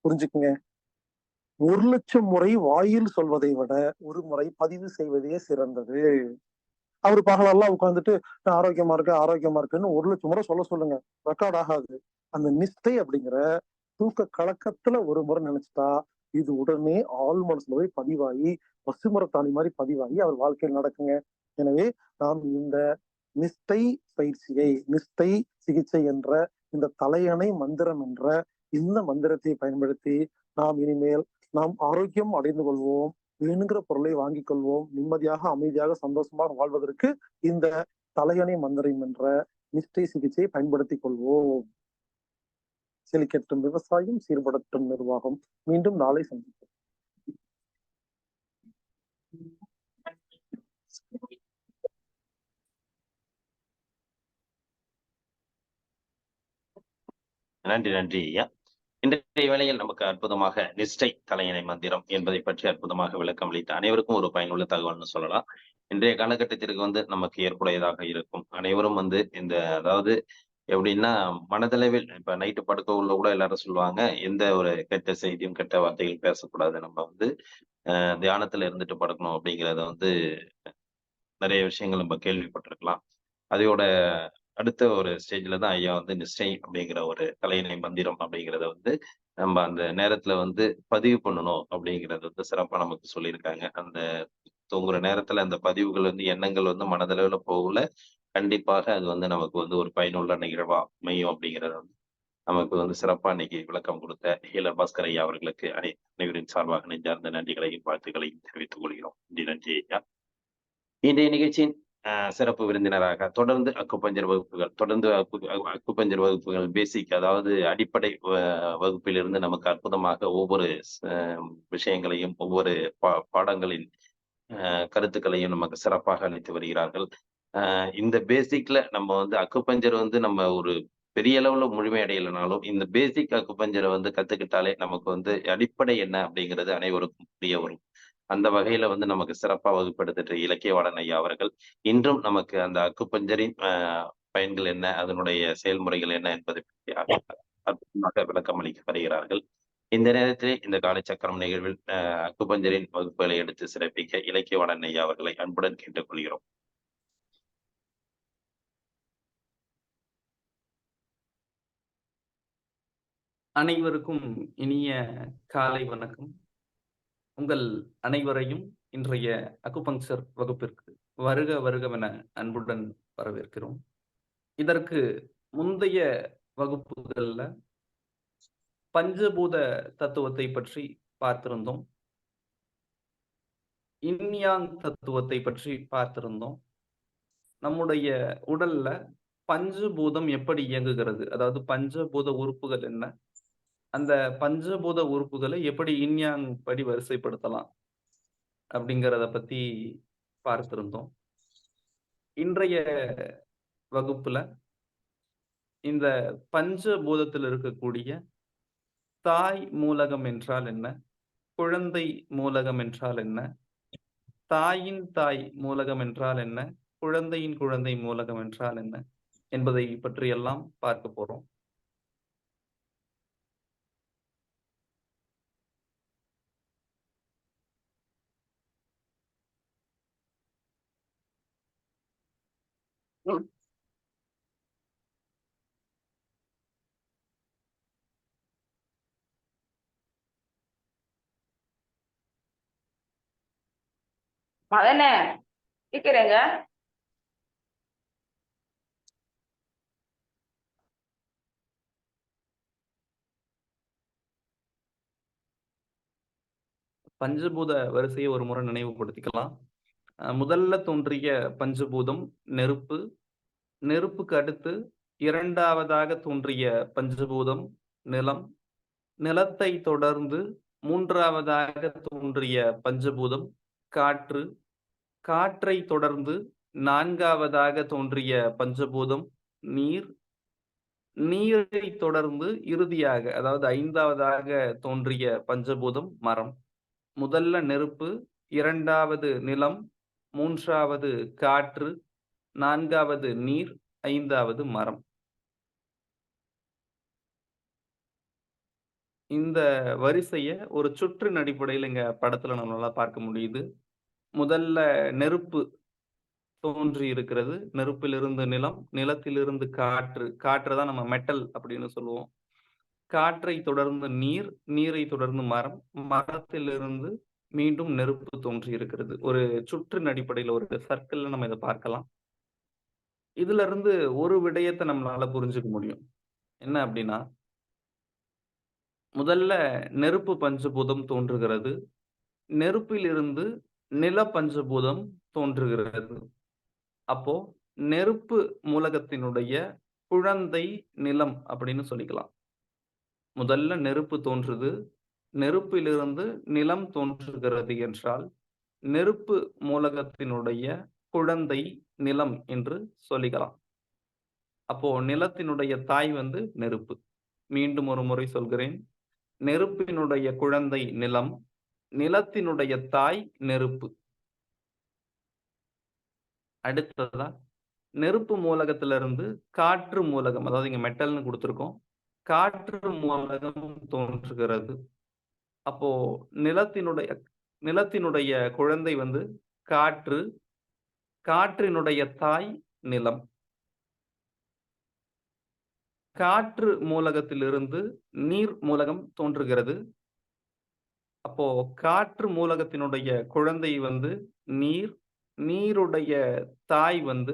புரிஞ்சுக்குங்க. 1,00,000 முறை வாயில் சொல்வதை விட ஒரு முறை பதிவு செய்வதே சிறந்தது. அவரு பகலெல்லாம் உட்கார்ந்துட்டு நான் ஆரோக்கியமா இருக்கேன் ஆரோக்கியமா இருக்கேன்னு 1,00,000 முறை சொல்லுங்க, ரெக்கார்ட் ஆகாது. அந்த நிஷ்டை அப்படிங்கிற தூக்க கலக்கத்துல ஒரு முறை நினைச்சிட்டா இது உடனே ஆள் மனசுல போய் பதிவாகி பசுமரத்தாணி மாதிரி பதிவாகி அவர் வாழ்க்கையில் நடக்குங்க. எனவே நாம் இந்த நிஷ்டை பயிற்சியை, நிஷ்டை சிகிச்சை என்ற இந்த தலையணை மந்திரம் என்ற இந்த மந்திரத்தை பயன்படுத்தி நாம் இனிமேல் நாம் ஆரோக்கியம் அடைந்து கொள்வோம், வேணுங்கிற பொருளை வாங்கிக் கொள்வோம், நிம்மதியாக அமைதியாக சந்தோஷமாக வாழ்வதற்கு இந்த தலையணை மந்திரம் என்ற நிஷ்டை சிகிச்சையை பயன்படுத்திக் கொள்வோம். செழிக்கட்டும் விவசாயம், சீர்படட்டும் நிர்வாகம். மீண்டும் நாளை சந்திப்போம். நன்றி ஐயா. இன்றைய வேளையில் நமக்கு அற்புதமாக நிஷ்டை தலையணை மந்திரம் என்பதை பற்றி அற்புதமாக விளக்கம் அளித்த அனைவருக்கும் ஒரு பயனுள்ள தகவல்னு சொல்லலாம். இன்றைய காலகட்டத்திற்கு நமக்கு ஏற்புடையதாக இருக்கும். அனைவரும் இந்த அதாவது எப்படின்னா மனதளவில் இப்ப நைட்டு படுக்க உள்ள கூட எல்லாரும் சொல்லுவாங்க, எந்த ஒரு கெட்ட செய்தியும் கெட்ட வார்த்தைகள் பேசக்கூடாது, நம்ம தியானத்துல இருந்துட்டு படுக்கணும் அப்படிங்கிறத நிறைய விஷயங்கள் நம்ம கேள்விப்பட்டிருக்கலாம். அதோட அடுத்த ஒரு ஸ்டேஜ்ல தான் ஐயா நிஷ்டை அப்படிங்கிற ஒரு தலையணை மந்திரம் அப்படிங்கிறத நம்ம அந்த நேரத்துல பதிவு பண்ணணும் அப்படிங்கறது சிறப்பா நமக்கு சொல்லியிருக்காங்க. அந்த தூங்குற நேரத்துல அந்த பதிவுகள் எண்ணங்கள் மனதளவுல போகல, கண்டிப்பாக அது நமக்கு ஒரு பயனுள்ள நிகழ்வா அமையும் அப்படிங்கறத நமக்கு வந்து சிறப்பா இன்னைக்கு விளக்கம் கொடுத்த ஹீலர் பாஸ்கர் ஐயா அவர்களுக்கு அனைவரின் சார்பாக நெஞ்சார்ந்த நன்றிகளையும் வாழ்த்துக்களையும் தெரிவித்துக் கொள்கிறோம். நன்றி ஐயா. இன்றைய நிகழ்ச்சியின் சிறப்பு விருந்தினராக தொடர்ந்து அக்குபஞ்சர் வகுப்புகள், தொடர்ந்து அக்குபஞ்சர் வகுப்புகள் பேசிக், அதாவது அடிப்படை வகுப்பிலிருந்து நமக்கு அற்புதமாக ஒவ்வொரு விஷயங்களையும், ஒவ்வொரு பாடங்களின் கருத்துக்களையும் நமக்கு சிறப்பாக அளித்து வருகிறார்கள். இந்த பேசிக்ல நம்ம வந்து அக்குபஞ்சர் வந்து நம்ம ஒரு பெரிய அளவுல முழுமையடையலைனாலும், இந்த பேசிக் அக்குபஞ்சரை வந்து கத்துக்கிட்டாலே நமக்கு வந்து அடிப்படை என்ன அப்படிங்கிறது அனைவருக்கும் புரிய வரும். அந்த வகையில வந்து நமக்கு சிறப்பா வகுப்பெடுத்துட்டு இலக்கியவாளன் ஐயா அவர்கள் இன்றும் நமக்கு அந்த அக்குபஞ்சரின் பயன்கள் என்ன, அதனுடைய செயல்முறைகள் என்ன என்பதை பற்றி அற்புதமாக விளக்கம் அளிக்க வருகிறார்கள். இந்த நேரத்திலே இந்த காலச்சக்கரம் நிகழ்வில் அக்குபஞ்சரின் வகுப்புகளை எடுத்து சிறப்பிக்க இலக்கியவாளன் ஐயா அவர்களை அன்புடன் கேட்டுக்கொள்கிறோம். அனைவருக்கும் இனிய காலை வணக்கம். உங்கள் அனைவரையும் இன்றைய அக்குபங்சர் வகுப்பிற்கு வருக வருகவென அன்புடன் வரவேற்கிறோம். இதற்கு முந்தைய வகுப்புகள்ல பஞ்சபூத தத்துவத்தை பற்றி பார்த்திருந்தோம், இன்யாங் தத்துவத்தை பற்றி பார்த்திருந்தோம். நம்முடைய உடல்ல பஞ்சபூதம் எப்படி இயங்குகிறது, அதாவது பஞ்சபூத உறுப்புகள் என்ன, அந்த பஞ்சபூத உறுப்புகளை எப்படி இன்யாங் படி வரிசைப்படுத்தலாம் அப்படிங்கிறத பத்தி பார்த்திருந்தோம். இன்றைய வகுப்புல இந்த பஞ்சபூதத்தில் இருக்கக்கூடிய தாய் மூலகம் என்றால் என்ன, குழந்தை மூலகம் என்றால் என்ன, தாயின் தாய் மூலகம் என்றால் என்ன, குழந்தையின் குழந்தை மூலகம் என்றால் என்ன என்பதை பற்றியெல்லாம் பார்க்க போறோம். மகனே இருக்கிறேங்க. பஞ்சபூத வரிசையை ஒரு முறை நினைவுபடுத்திக்கலாம். முதல்ல தோன்றிய பஞ்சபூதம் நெருப்பு. நெருப்புக்கு அடுத்து இரண்டாவதாக தோன்றிய பஞ்சபூதம் நிலம். நிலத்தை தொடர்ந்து மூன்றாவதாக தோன்றிய பஞ்சபூதம் காற்று. காற்றை தொடர்ந்து நான்காவதாக தோன்றிய பஞ்சபூதம் நீர். நீரை தொடர்ந்து இறுதியாக, அதாவது ஐந்தாவதாக தோன்றிய பஞ்சபூதம் மரம். முதல்ல நெருப்பு, இரண்டாவது நிலம், மூன்றாவது காற்று, நான்காவது நீர், ஐந்தாவது மரம். இந்த வரிசைய ஒரு சுற்றின் அடிப்படையில் இங்க படத்துல நம்மளால பார்க்க முடியுது. முதல்ல நெருப்பு தோன்றி இருக்கிறது. நெருப்பிலிருந்து நிலம், நிலத்திலிருந்து காற்று, காற்றை தான் நம்ம மெட்டல் அப்படின்னு சொல்லுவோம். காற்றை தொடர்ந்து நீர், நீரை தொடர்ந்து மரம், மரத்திலிருந்து மீண்டும் நெருப்பு தோன்றி இருக்கிறது. ஒரு சுற்றின் அடிப்படையில் ஒரு சர்க்கிள்ல நம்ம இதை பார்க்கலாம். இதுல இருந்து ஒரு விடயத்தை நம்மளால புரிஞ்சுக்க முடியும். என்ன அப்படின்னா, முதல்ல நெருப்பு பஞ்சபூதம் தோன்றுகிறது. நெருப்பிலிருந்து நில பஞ்சபூதம் தோன்றுகிறது. அப்போ நெருப்பு மூலகத்தினுடைய குழந்தை நிலம் அப்படின்னு சொல்லிக்கலாம். முதல்ல நெருப்பு தோன்றுது, நெருப்பிலிருந்து நிலம் தோன்றுகிறது என்றால் நெருப்பு மூலகத்தினுடைய குழந்தை நிலம் என்று சொல்லிக்கலாம். அப்போ நிலத்தினுடைய தாய் வந்து நெருப்பு. மீண்டும் ஒரு முறை சொல்கிறேன், நெருப்பினுடைய குழந்தை நிலம், நிலத்தினுடைய தாய் நெருப்பு. அடுத்ததா நெருப்பு மூலகத்திலிருந்து காற்று மூலகம், அதாவது இங்க மெட்டல்னு கொடுத்திருக்கோம், காற்று மூலகம் தோன்றுகிறது. அப்போ நிலத்தினுடைய குழந்தை வந்து காற்று, காற்றினுடைய தாய் நிலம். காற்று மூலகத்திலிருந்து நீர் மூலகம் தோன்றுகிறது. அப்போ காற்று மூலகத்தினுடைய குழந்தை வந்து நீர், நீருடைய தாய் வந்து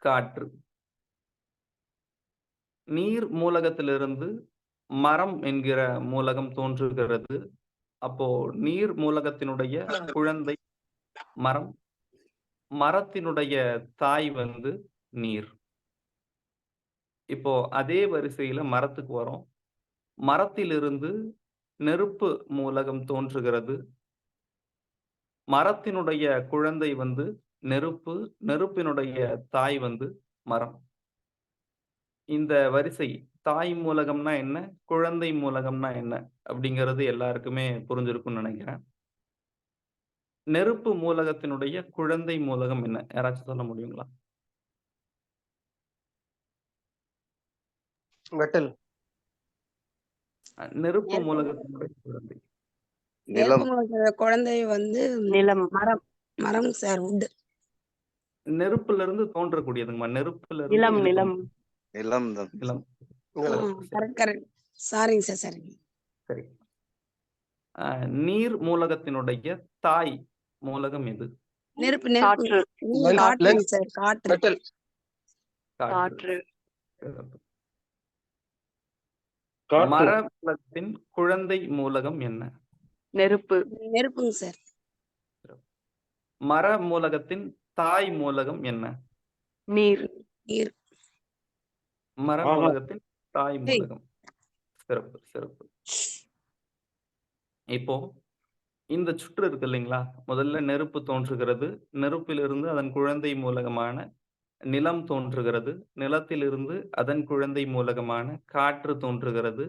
காற்று. நீர் மூலகத்திலிருந்து மரம் என்கிற மூலகம் தோன்றுகிறது. அப்போ நீர் மூலகத்தினுடைய குழந்தை மரம், மரத்தினுடைய தாய் வந்து நீர். இப்போ அதே வரிசையில மரத்துக்கு வரோம். மரத்திலிருந்து நெருப்பு மூலகம் தோன்றுகிறது. மரத்தினுடைய குழந்தை வந்து நெருப்பு, நெருப்பினுடைய தாய் வந்து மரம். இந்த வரிசை தாய் மூலகம்னா என்ன, குழந்தை மூலகம்னா என்ன அப்படிங்கிறது எல்லாருக்குமே புரிஞ்சிருக்கும்னு நினைக்கிறேன். நெருப்பு மூலகத்தினுடைய குழந்தை மூலகம் என்ன? யாராச்சும் சொல்ல முடியுங்களா? மெட்டல். நெருப்பு மூலகத்தினுடைய குழந்தை. நெருப்பு மூலகத்தோட குழந்தை வந்து நிலம். மரம் சார். wood. நெருப்புல இருந்து தோன்றக்கூடியதுங்கம்மா. நெருப்புல இருந்து நிலம் இது நிலம் நிலம். கரெக்ட். சாரிங்க சார், சரிங்க. சரி. நீர் மூலகத்தினுடைய தாய் மூலகம் எது? நெருப்பு காற்று காற்றுங்க சார். காற்று. மெட்டல். காற்று மர மூலகத்தின் குழந்தை மூலகம் என்ன? நெருப்பு நெருப்புங்க சார். மர மூலகத்தின் தாய் மூலகம் என்ன? நீர் நீர். மர மூலகத்தின் தாய் மூலகம். சிறப்பு சிறப்பு. இப்போ இந்த சுற்று இருக்கு இல்லைங்களா? முதல்ல நெருப்பு தோன்றுகிறது. நெருப்பிலிருந்து அதன் குழந்தை மூலகமான நிலம் தோன்றுகிறது. நிலத்திலிருந்து அதன் குழந்தை மூலகமான காற்று தோன்றுகிறது.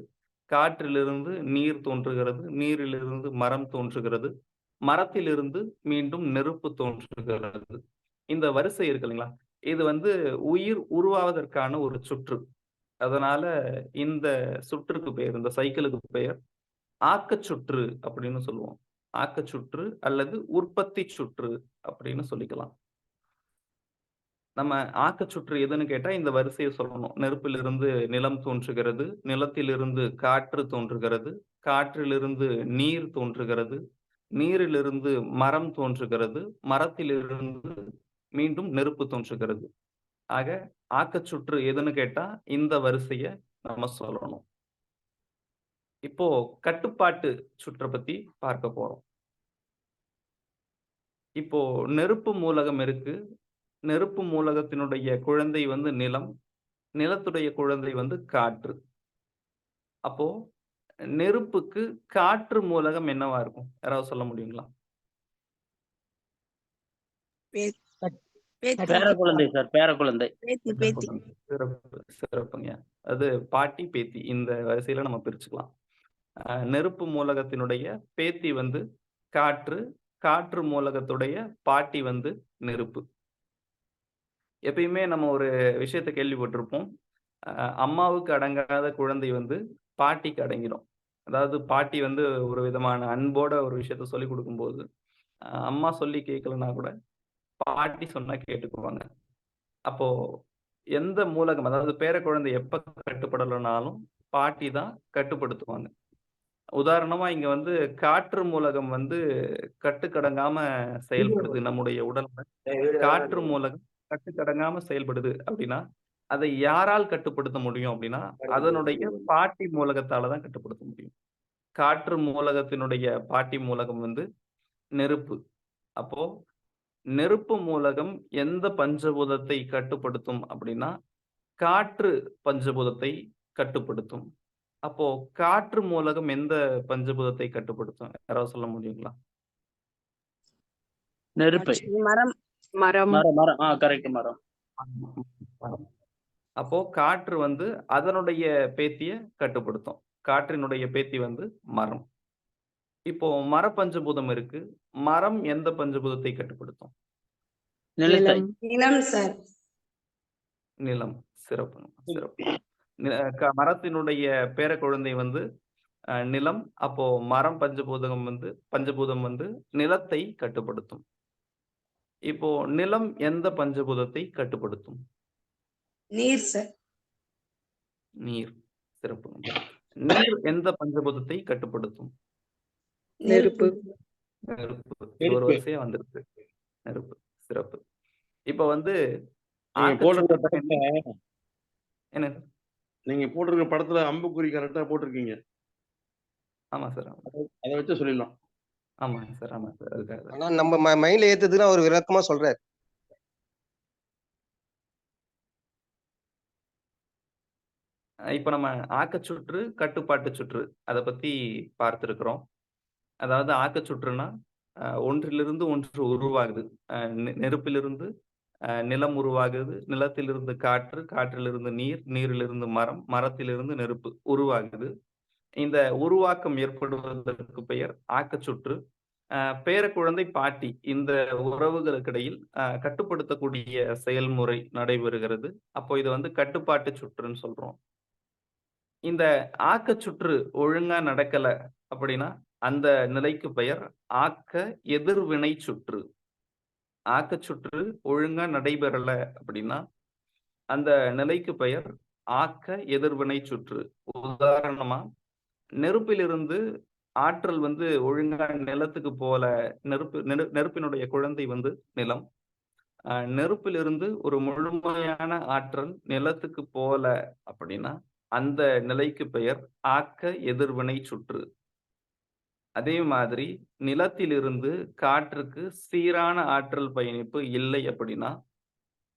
காற்றிலிருந்து நீர் தோன்றுகிறது. நீரிலிருந்து மரம் தோன்றுகிறது. மரத்திலிருந்து மீண்டும் நெருப்பு தோன்றுகிறது. இந்த வரிசை இருக்கு இல்லைங்களா? இது வந்து உயிர் உருவாவதற்கான ஒரு சுற்று. அதனால இந்த சுற்றுக்கு பெயர், இந்த சைக்கிளுக்கு பெயர் ஆக்கச்சுற்று அப்படின்னு சொல்லுவோம். ஆக்கச்சுற்று அல்லது உற்பத்தி சுற்று அப்படின்னு சொல்லிக்கலாம். நம்ம ஆக்கச்சுற்று எதுன்னு கேட்டா இந்த வரிசையை சொல்லணும். நெருப்பிலிருந்து நிலம் தோன்றுகிறது. நிலத்திலிருந்து காற்று தோன்றுகிறது. காற்றிலிருந்து நீர் தோன்றுகிறது. நீரிலிருந்து மரம் தோன்றுகிறது. மரத்திலிருந்து மீண்டும் நெருப்பு தோன்றுகிறது. ஆக ஆக்கச்சுற்று எதுன்னு கேட்டா இந்த வரிசைய நம்ம சொல்லணும். இப்போ கட்டுப்பாட்டு சுற்றை பத்தி பார்க்க போறோம். இப்போ நெருப்பு மூலகம் இருக்கு. நெருப்பு மூலகத்தினுடைய குழந்தை வந்து நிலம். நிலத்துடைய குழந்தை வந்து காற்று. அப்போ நெருப்புக்கு காற்று மூலகம் என்னவா இருக்கும்? யாராவது சொல்ல முடியுங்களா? பேரக்குழந்தை சார், பேரக்குழந்தை. பேத்தி. சிறப்பு சிறப்புங்க. அது பாட்டி பேத்தி இந்த வரிசையில நம்ம பிரிச்சுக்கலாம். நெருப்பு மூலகத்தினுடைய பேத்தி வந்து காற்று. காற்று மூலகத்துடைய பாட்டி வந்து நெருப்பு. எப்பயுமே நம்ம ஒரு விஷயத்த கேள்விப்பட்டிருப்போம். அம்மாவுக்கு அடங்காத குழந்தை வந்து பாட்டிக்கு அடங்கிடும். அதாவது பாட்டி வந்து ஒரு விதமான அன்போட ஒரு விஷயத்த சொல்லி கொடுக்கும்போது அம்மா சொல்லி கேட்கலன்னா கூட பாட்டி சொன்னா கேட்டுக்குவாங்க. அப்போ எந்த மூலகம், அதாவது பேர குழந்தை எப்ப கட்டுப்படலைனாலும் பாட்டி தான் கட்டுப்படுத்துவாங்க. உதாரணமா இங்க வந்து காற்று மூலகம் வந்து கட்டுக்கடங்காம செயல்படுது. நம்முடைய உடல்ல காற்று மூலகம் கட்டுக்கடங்காம செயல்படுது அப்படின்னா அதை யாரால் கட்டுப்படுத்த முடியும் அப்படின்னா அதனுடைய பாட்டி மூலகத்தால தான் கட்டுப்படுத்த முடியும். காற்று மூலகத்தினுடைய பாட்டி மூலகம் வந்து நெருப்பு. அப்போ நெருப்பு மூலகம் எந்த பஞ்சபூதத்தை கட்டுப்படுத்தும் அப்படின்னா காற்று பஞ்சபூதத்தை கட்டுப்படுத்தும். அப்போ காற்று மூலகம் எந்த பஞ்சபூதத்தை கட்டுப்படுத்தும்? யாராவது சொல்ல முடியுங்களா? நெருப்பை. மரம். மரம் மரம். கரெக்ட், மரம். அப்போ காற்று வந்து அதனுடைய பேத்திய கட்டுப்படுத்தும். காற்றினுடைய பேத்தி வந்து மரம். இப்போ மர பஞ்சபூதம் இருக்கு. மரம் எந்த பஞ்சபூதத்தை கட்டுப்படுத்தும்? நிலத்தை. நிலம் சார். நிலம். சிறப்பு சிறப்பு. மரத்தினுடைய பேர குழந்தை வந்து நிலம். அப்போ மரம் பஞ்சபூதம் வந்து நிலத்தை கட்டுப்படுத்தும். இப்போ நிலம் எந்த பஞ்சபூதத்தை கட்டுப்படுத்தும்? நீர் சார். நீர். சிறப்பு. நீர் எந்த பஞ்சபூதத்தை கட்டுப்படுத்தும்? நெருப்பு நெருப்பு. ஒரு வரிசையா வந்திருக்கு. நெருப்பு. சிறப்பு. இப்ப வந்து என்ன நீங்க போட்டிருக்க படத்துல அம்புக்குறி கரெக்டா போட்டிருக்கீங்க. ஆமா சார். அத வச்சு சொல்லிடலாம். ஆமாங்க சார். ஆமா சார். அதுக்காக தான். ஆனா நம்ம மைண்ட்ல ஏத்துறதுக்கு அவர் விளக்கமா சொல்றாரு. இப்ப நம்ம ஆக்கச்சுற்று, கட்டுப்பாட்டு சுற்று அத பத்தி பார்த்திருக்கிறோம். அதாவது ஆக்கச்சுற்றுன்னா, ஒன்றிலிருந்து ஒன்று உருவாகுது. நெருப்பிலிருந்து நிலம் உருவாகுது. நிலத்திலிருந்து காற்று, காற்றிலிருந்து நீர், நீரிலிருந்து மரம், மரத்திலிருந்து நெருப்பு உருவாகுது. இந்த உருவாக்கம் ஏற்படுவதற்கு பெயர் ஆக்கச்சுற்று. பேரக்குழந்தை, பாட்டி இந்த உறவுகளுக்கிடையில் கட்டுப்படுத்தக்கூடிய செயல்முறை நடைபெறுகிறது. அப்போ இத வந்து கட்டுப்பாட்டு சுற்றுன்னு சொல்றோம். இந்த ஆக்கச்சுற்று ஒழுங்கா நடக்கல அப்படின்னா, அந்த நிலைக்கு பெயர் ஆக்க எதிர்வினை சுற்று. ஆக்கச்சுற்று ஒழுங்கா நடைபெறல அப்படின்னா, அந்த நிலைக்கு பெயர் ஆக்க எதிர்வினை சுற்று. உதாரணமா, நெருப்பிலிருந்து ஆற்றல் வந்து ஒழுங்கா நிலத்துக்கு போல, நெருப்பினுடைய குழந்தை வந்து நிலம். நெருப்பிலிருந்து ஒரு முழுமையான ஆற்றல் நிலத்துக்கு போல அப்படின்னா, அந்த நிலைக்கு பெயர் ஆக்க எதிர்வினை சுற்று. அதே மாதிரி நிலத்திலிருந்து காற்றுக்கு சீரான ஆற்றல் பயணிப்பு இல்லை அப்படின்னா,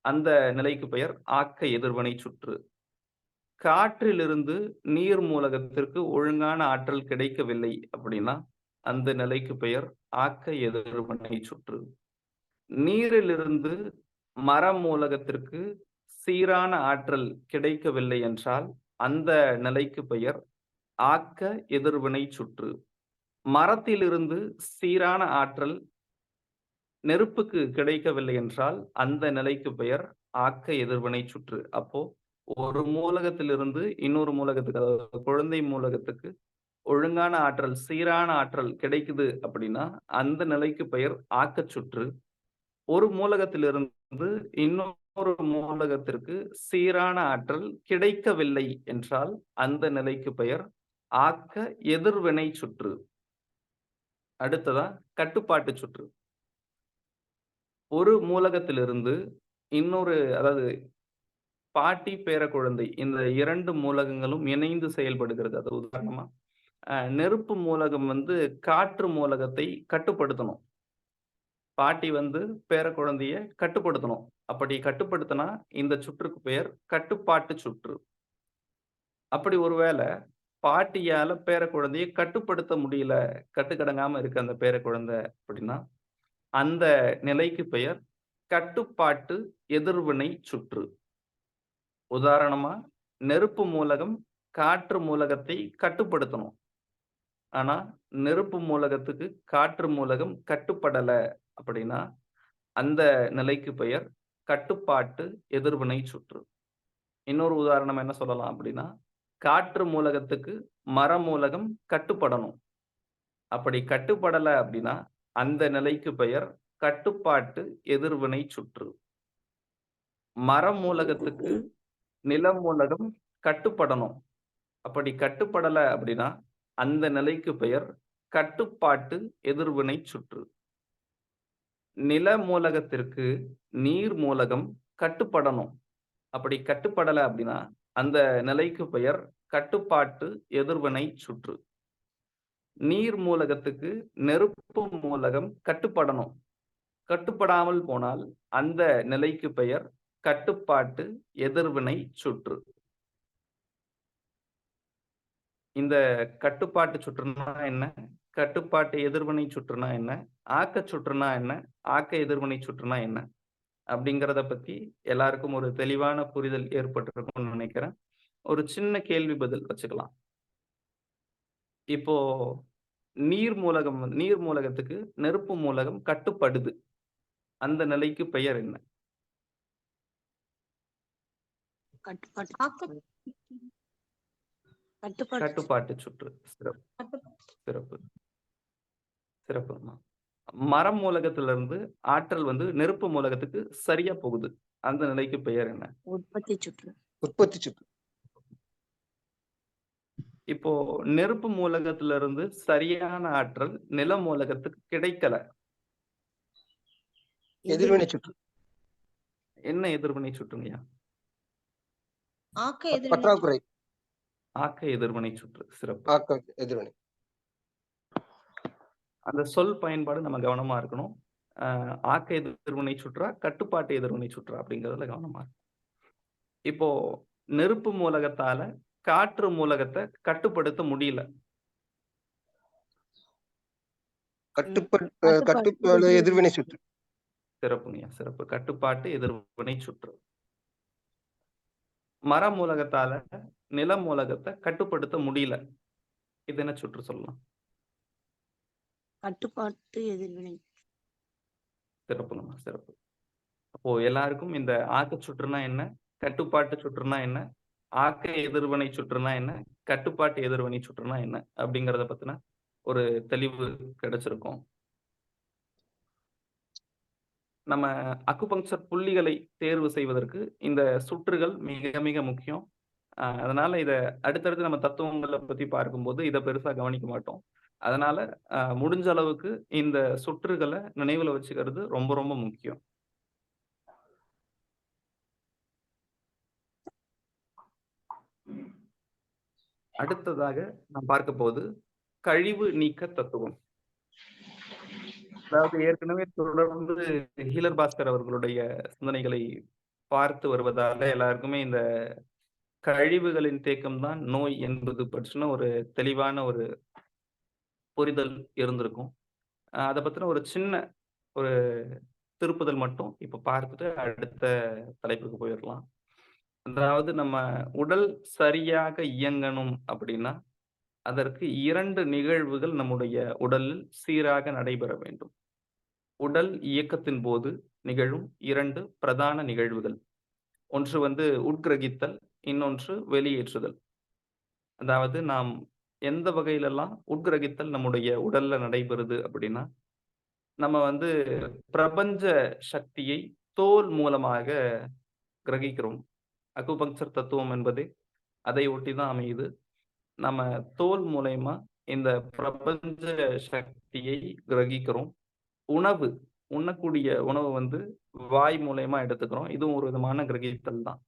அந்த நிலைக்கு பெயர் ஆக்க எதிர்வினை சுற்று. காற்றிலிருந்து நீர் மூலகத்திற்கு ஒழுங்கான ஆற்றல் கிடைக்கவில்லை அப்படின்னா, அந்த நிலைக்கு பெயர் ஆக்க எதிர்வினை சுற்று. நீரிலிருந்து மர மூலகத்திற்கு சீரான ஆற்றல் கிடைக்கவில்லை என்றால், அந்த நிலைக்கு பெயர் ஆக்க எதிர்வினை சுற்று. மரத்திலிருந்து சீரான ஆற்றல் நெருப்புக்கு கிடைக்கவில்லை என்றால், அந்த நிலைக்கு பெயர் ஆக்க எதிர்வினை சுற்று. அப்போ ஒரு மூலகத்திலிருந்து இன்னொரு மூலகத்துக்கு, அதாவது குழந்தை மூலகத்துக்கு ஒழுங்கான ஆற்றல், சீரான ஆற்றல் கிடைக்குது அப்படின்னா, அந்த நிலைக்கு பெயர் ஆக்கச்சுற்று. ஒரு மூலகத்திலிருந்து இன்னொரு மூலகத்திற்கு சீரான ஆற்றல் கிடைக்கவில்லை என்றால், அந்த நிலைக்கு பெயர் ஆக்க எதிர்வினை சுற்று. அடுத்ததா கட்டுப்பாட்டு சுற்று. ஒரு மூலகத்திலிருந்து இன்னொரு, அதாவது பாட்டி, பேரக்குழந்தை இந்த 2 மூலகங்களும் இணைந்து செயல்படுகிறது. அது உதாரணமா, நெருப்பு மூலகம் வந்து காற்று மூலகத்தை கட்டுப்படுத்தணும். பாட்டி வந்து பேரக்குழந்தைய கட்டுப்படுத்தணும். அப்படி கட்டுப்படுத்தினா இந்த சுற்றுக்கு பெயர் கட்டுப்பாட்டு சுற்று. அப்படி ஒருவேளை பாட்டியால பேரக்குழந்தைய கட்டுப்படுத்த முடியல, கட்டுக்கடங்காம இருக்கு அந்த பேரக்குழந்தை அப்படின்னா, அந்த நிலைக்கு பெயர் கட்டுப்பாட்டு எதிர்வினை சுற்று. உதாரணமா, நெருப்பு மூலகம் காற்று மூலகத்தை கட்டுப்படுத்தணும். ஆனா நெருப்பு மூலகத்துக்கு காற்று மூலகம் கட்டுப்படல அப்படின்னா, அந்த நிலைக்கு பெயர் கட்டுப்பாட்டு எதிர்வினை சுற்று. இன்னொரு உதாரணம் என்ன சொல்லலாம் அப்படின்னா, காற்று மூலகத்துக்கு மர மூலகம் கட்டுப்படணும். அப்படி கட்டுப்படல அப்படின்னா, அந்த நிலைக்கு பெயர் கட்டுப்பாட்டு எதிர்வினை சுற்று. மர மூலகத்துக்கு நில மூலகம் கட்டுப்படணும். அப்படி கட்டுப்படல அப்படின்னா, அந்த நிலைக்கு பெயர் கட்டுப்பாட்டு எதிர்வினை சுற்று. நில மூலகத்திற்கு நீர் மூலகம் கட்டுப்படணும். அப்படி கட்டுப்படல அப்படின்னா, அந்த நிலைக்கு பெயர் கட்டுப்பாட்டு எதிர்வினை சுற்று. நீர் மூலகத்துக்கு நெருப்பு மூலகம் கட்டுப்படணும். கட்டுப்படாமல் போனால் அந்த நிலைக்கு பெயர் கட்டுப்பாட்டு எதிர்வினை சுற்று. இந்த கட்டுப்பாட்டு சுற்றுனா என்ன? கட்டுப்பாட்டு எதிர்வினை சுற்றுனா என்ன? ஆக்க சுற்றுனா என்ன? ஆக்க எதிர்வினை சுற்றுனா என்ன? அப்படிங்கிறத பத்தி எல்லாருக்கும் ஒரு தெளிவான புரிதல் ஏற்பட்டிருக்கும்னு நினைக்கிறேன். ஒரு சின்ன கேள்வி பதில் வச்சுக்கலாம். இப்போ நீர் மூலகத்துக்கு நெருப்பு மூலகம் கட்டுப்படுது. அந்த நிலைக்கு பெயர் என்ன? கட்டுப்பாட்டு சுற்று. சிறப்பு. மரம் மூலகத்திலிருந்து ஆற்றல் வந்து நெருப்பு மூலகத்துக்கு சரியா போகுது. அந்த நிலைக்கு பெயர் என்ன? உற்பத்தி சுற்று. இப்போ நெருப்பு மூலகத்திலிருந்து சரியான ஆற்றல் நில மூலகத்துக்கு கிடைக்கல. எதிர்வினை சுற்று. என்ன எதிர்வினை சுற்றுங்கய்யா? பற்றாக்குறை. ஆக்க எதிர்வினை சுற்று சிறப்பு. ஆக்க எதிர்வினை. அந்த சொல் பயன்பாடு நம்ம கவனமா இருக்கணும். ஆக்க எதிர்வினை சுற்றா, கட்டுப்பாட்டு எதிர்வினை சுற்றா அப்படிங்கிறதுல கவனமா இருக்கணும். இப்போ நெருப்பு மூலகத்தால காற்று மூலகத்தை கட்டுப்படுத்த முடியல. கட்டுப்பாடு எதிர்வினை சுற்று. சிறப்புங்கய்யா, சிறப்பு. கட்டுப்பாட்டு எதிர்வினை சுற்று. மர மூலகத்தால நில மூலகத்தை கட்டுப்படுத்த முடியல. இது என்ன சுற்று சொல்லலாம்? கட்டுப்பாட்டு எதிர்வினை. சிறப்புங்கம்மா, சிறப்பு. அப்போ எல்லாருக்கும் இந்த ஆக்க சுற்றுனா என்ன, கட்டுப்பாட்டு சுற்றுனா என்ன, ஆக்க எதிர்வினை சுற்றுனா என்ன, கட்டுப்பாட்டு எதிர்வினை சுற்றுனா என்ன அப்படிங்கிறத பத்தின ஒரு தெளிவு கிடைச்சிருக்கும். நம்ம அக்குபங்க்சர் புள்ளிகளை தேர்வு செய்வதற்கு இந்த சுற்றுகள் மிக மிக முக்கியம். அதனால இத அடுத்தடுத்து நம்ம தத்துவங்களை பத்தி பார்க்கும்போது இதை பெருசா கவனிக்க மாட்டோம். அதனால முடிஞ்ச அளவுக்கு இந்த சுற்றுகளை நினைவுல வச்சுக்கிறது ரொம்ப ரொம்ப முக்கியம். அடுத்ததாக நாம் பார்க்க போது கழிவு நீக்க தத்துவம். அதாவது ஏற்கனவே தொடர்ந்து ஹீலர் பாஸ்கர் அவர்களுடைய சிந்தனைகளை பார்த்து வருவதால எல்லாருக்குமே இந்த கழிவுகளின் தேக்கம் தான் நோய் என்பது பற்றின ஒரு தெளிவான ஒரு புரிதல் இருந்திருக்கும். அதை பத்தின ஒரு சின்ன ஒரு திருப்புதல் மட்டும் இப்ப பார்த்துட்டு அடுத்த தலைப்புக்கு போயிடலாம். அதாவது நம்ம உடல் சரியாக இயங்கணும் அப்படின்னா அதற்கு 2 நிகழ்வுகள் நம்முடைய உடலில் சீராக நடைபெற வேண்டும். உடல் இயக்கத்தின் போது நிகழும் 2 பிரதான நிகழ்வுகள். ஒன்று உட்கிரகித்தல், இன்னொன்று வெளியேற்றுதல். அதாவது நாம் எந்த வகையிலெல்லாம் உட்கிரகித்தல் நம்முடைய உடல்ல நடைபெறுது அப்படின்னா, நம்ம பிரபஞ்ச சக்தியை தோல் மூலமாக கிரகிக்கிறோம். அக்குபங்க்சர் தத்துவம் என்பது அதை ஒட்டிதான் அமையுது. நம்ம தோல் மூலயமா இந்த பிரபஞ்ச சக்தியை கிரகிக்கிறோம். உணவு, உண்ணக்கூடிய உணவு வாய் மூலயமா எடுத்துக்கிறோம். இதுவும் ஒரு விதமான கிரகித்தல் தான்.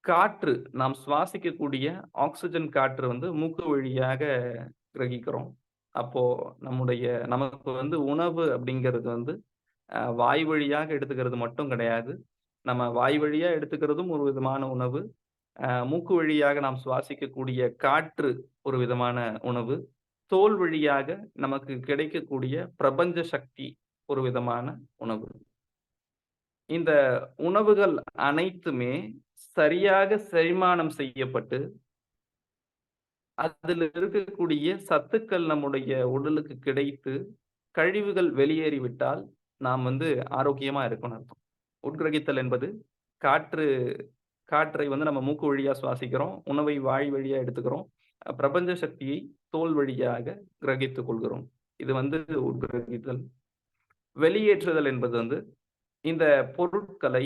காற்று, நாம் சுவாசிக்கக்கூடிய ஆக்சிஜன் காற்று மூக்கு வழியாக கிரகிக்கிறோம். அப்போ நமக்கு உணவு அப்படிங்கிறது வாய் வழியாக எடுத்துக்கிறது மட்டும் கிடையாது. நம்ம வாய் வழியா எடுத்துக்கிறதும் ஒரு விதமான உணவு. மூக்கு வழியாக நாம் சுவாசிக்கக்கூடிய காற்று ஒரு விதமான உணவு. தோல் வழியாக நமக்கு கிடைக்கக்கூடிய பிரபஞ்ச சக்தி ஒரு விதமான உணவு. இந்த உணவுகள் அனைத்துமே சரியாக செரிமானம் செய்யப்பட்டு அதில் இருக்கக்கூடிய சத்துக்கள் நம்முடைய உடலுக்கு கிடைத்து கழிவுகள் வெளியேறிவிட்டால் நாம் ஆரோக்கியமா இருக்கணும்னு அர்த்தம். உட்கிரகித்தல் என்பது காற்றை நம்ம மூக்கு வழியா சுவாசிக்கிறோம், உணவை வாய் வழியா எடுத்துக்கிறோம், பிரபஞ்ச சக்தியை தோல் வழியாக கிரகித்துக் கொள்கிறோம். இது உட்கிரகித்தல். வெளியேற்றுதல் என்பது இந்த பொருட்களை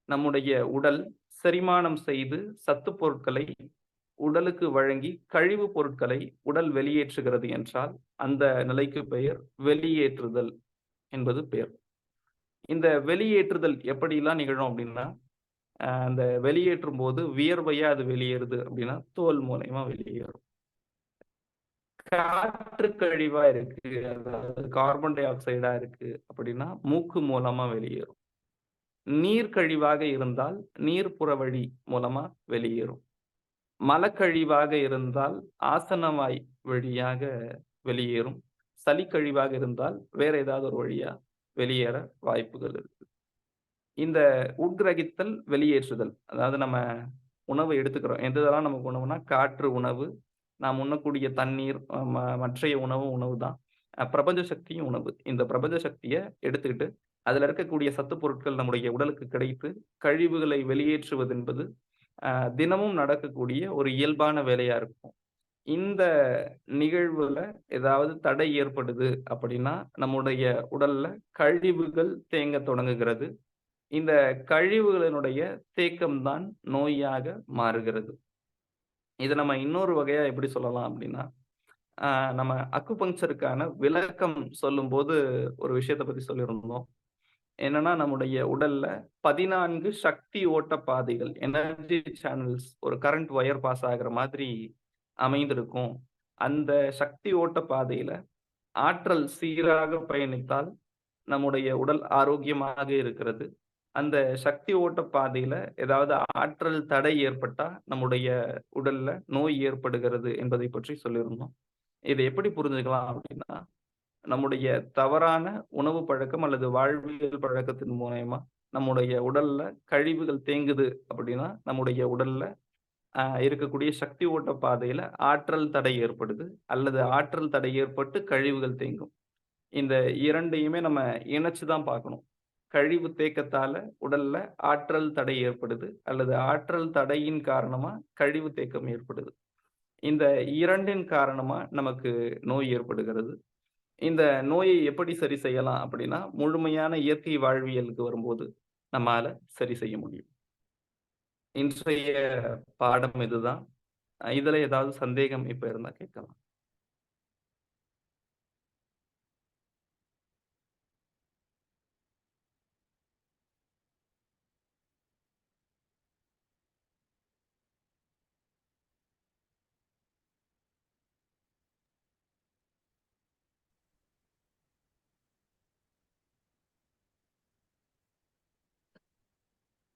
நம்முடைய உடல் செரிமானம் செய்து சத்து பொருட்களை உடலுக்கு வழங்கி கழிவு பொருட்களை உடல் வெளியேற்றுகிறது என்றால் அந்த நிலைக்கு பெயர் வெளியேற்றுதல் என்பது பெயர். இந்த வெளியேற்றுதல் எப்படிலாம் நிகழும் அப்படின்னா, அந்த வெளியேற்றும் போது வியர்வையா அது வெளியேறுது அப்படின்னா தோல் மூலமா வெளியேறும். காற்று கழிவா இருக்கு, அதாவது கார்பன் டை ஆக்சைடா இருக்கு அப்படின்னா மூக்கு மூலமா வெளியேறும். நீர் கழிவாக இருந்தால் நீர்ப்புற வழி மூலமா வெளியேறும். மலக்கழிவாக இருந்தால் ஆசனவாய் வழியாக வெளியேறும். சளி கழிவாக இருந்தால் வேற ஏதாவது ஒரு வழியா வெளியேற வாய்ப்புகள் இருக்கு. இந்த உட்கிரகித்தல், வெளியேற்றுதல், அதாவது நம்ம உணவு எடுத்துக்கிறோம். எதெல்லாம் நமக்கு உணவுனா காற்று உணவு, நாம் உண்ணக்கூடிய தண்ணீர், மற்றைய உணவு தான். பிரபஞ்ச சக்தியும் உணவு. இந்த பிரபஞ்ச சக்தியை எடுத்துக்கிட்டு அதுல இருக்கக்கூடிய சத்து பொருட்கள் நம்முடைய உடலுக்கு கிடைத்து கழிவுகளை வெளியேற்றுவது என்பது தினமும் நடக்கக்கூடிய ஒரு இயல்பான வேலையா இருக்கும். இந்த நிகழ்வுல ஏதாவது தடை ஏற்படுது அப்படின்னா நம்முடைய உடல்ல கழிவுகள் தேங்க தொடங்குகிறது. இந்த கழிவுகளினுடைய தேக்கம்தான் நோயாக மாறுகிறது. இதை நம்ம இன்னொரு வகையா எப்படி சொல்லலாம் அப்படின்னா, நம்ம அக்குபங்க்சருக்கான விளக்கம் சொல்லும் போது ஒரு விஷயத்தை பத்தி சொல்லியிருந்தோம். என்னன்னா நம்முடைய உடல்ல 14 சக்தி ஓட்ட பாதைகள், எனர்ஜி சேனல்ஸ், ஒரு கரண்ட் ஒயர் பாஸ் ஆகுற மாதிரி அமைந்திருக்கும். அந்த சக்தி ஓட்ட பாதையில ஆற்றல் சீராக பயணித்தால் நம்முடைய உடல் ஆரோக்கியமாக இருக்கிறது. அந்த சக்தி ஓட்ட பாதையில ஏதாவது ஆற்றல் தடை ஏற்பட்டா நம்முடைய உடல்ல நோய் ஏற்படுகிறது என்பதை பற்றி சொல்லியிருந்தோம். இதை எப்படி புரிஞ்சுக்கலாம் அப்படின்னா, நம்முடைய தவறான உணவு பழக்கம் அல்லது வாழ்வியல் பழக்கத்தின் மூலயமா நம்முடைய உடல்ல கழிவுகள் தேங்குது அப்படின்னா, நம்முடைய உடல்ல இருக்கக்கூடிய சக்தி ஓட்ட பாதையில ஆற்றல் தடை ஏற்படுது, அல்லது ஆற்றல் தடை ஏற்பட்டு கழிவுகள் தேங்கும். இந்த இரண்டையுமே நம்ம இணைச்சு தான் பார்க்கணும். கழிவு தேக்கத்தால உடல்ல ஆற்றல் தடை ஏற்படுது, அல்லது ஆற்றல் தடையின் காரணமா கழிவு தேக்கம் ஏற்படுது. இந்த இரண்டின் காரணமா நமக்கு நோய் ஏற்படுகிறது. இந்த நோயை எப்படி சரி செய்யலாம் அப்படின்னா, முழுமையான இயற்கை வாழ்வியலுக்கு வரும்போது நம்மால சரி செய்ய முடியும். இன்றைய பாடம் இதுதான். இதுல ஏதாவது சந்தேகம் இப்ப இருந்தா கேட்கலாம்.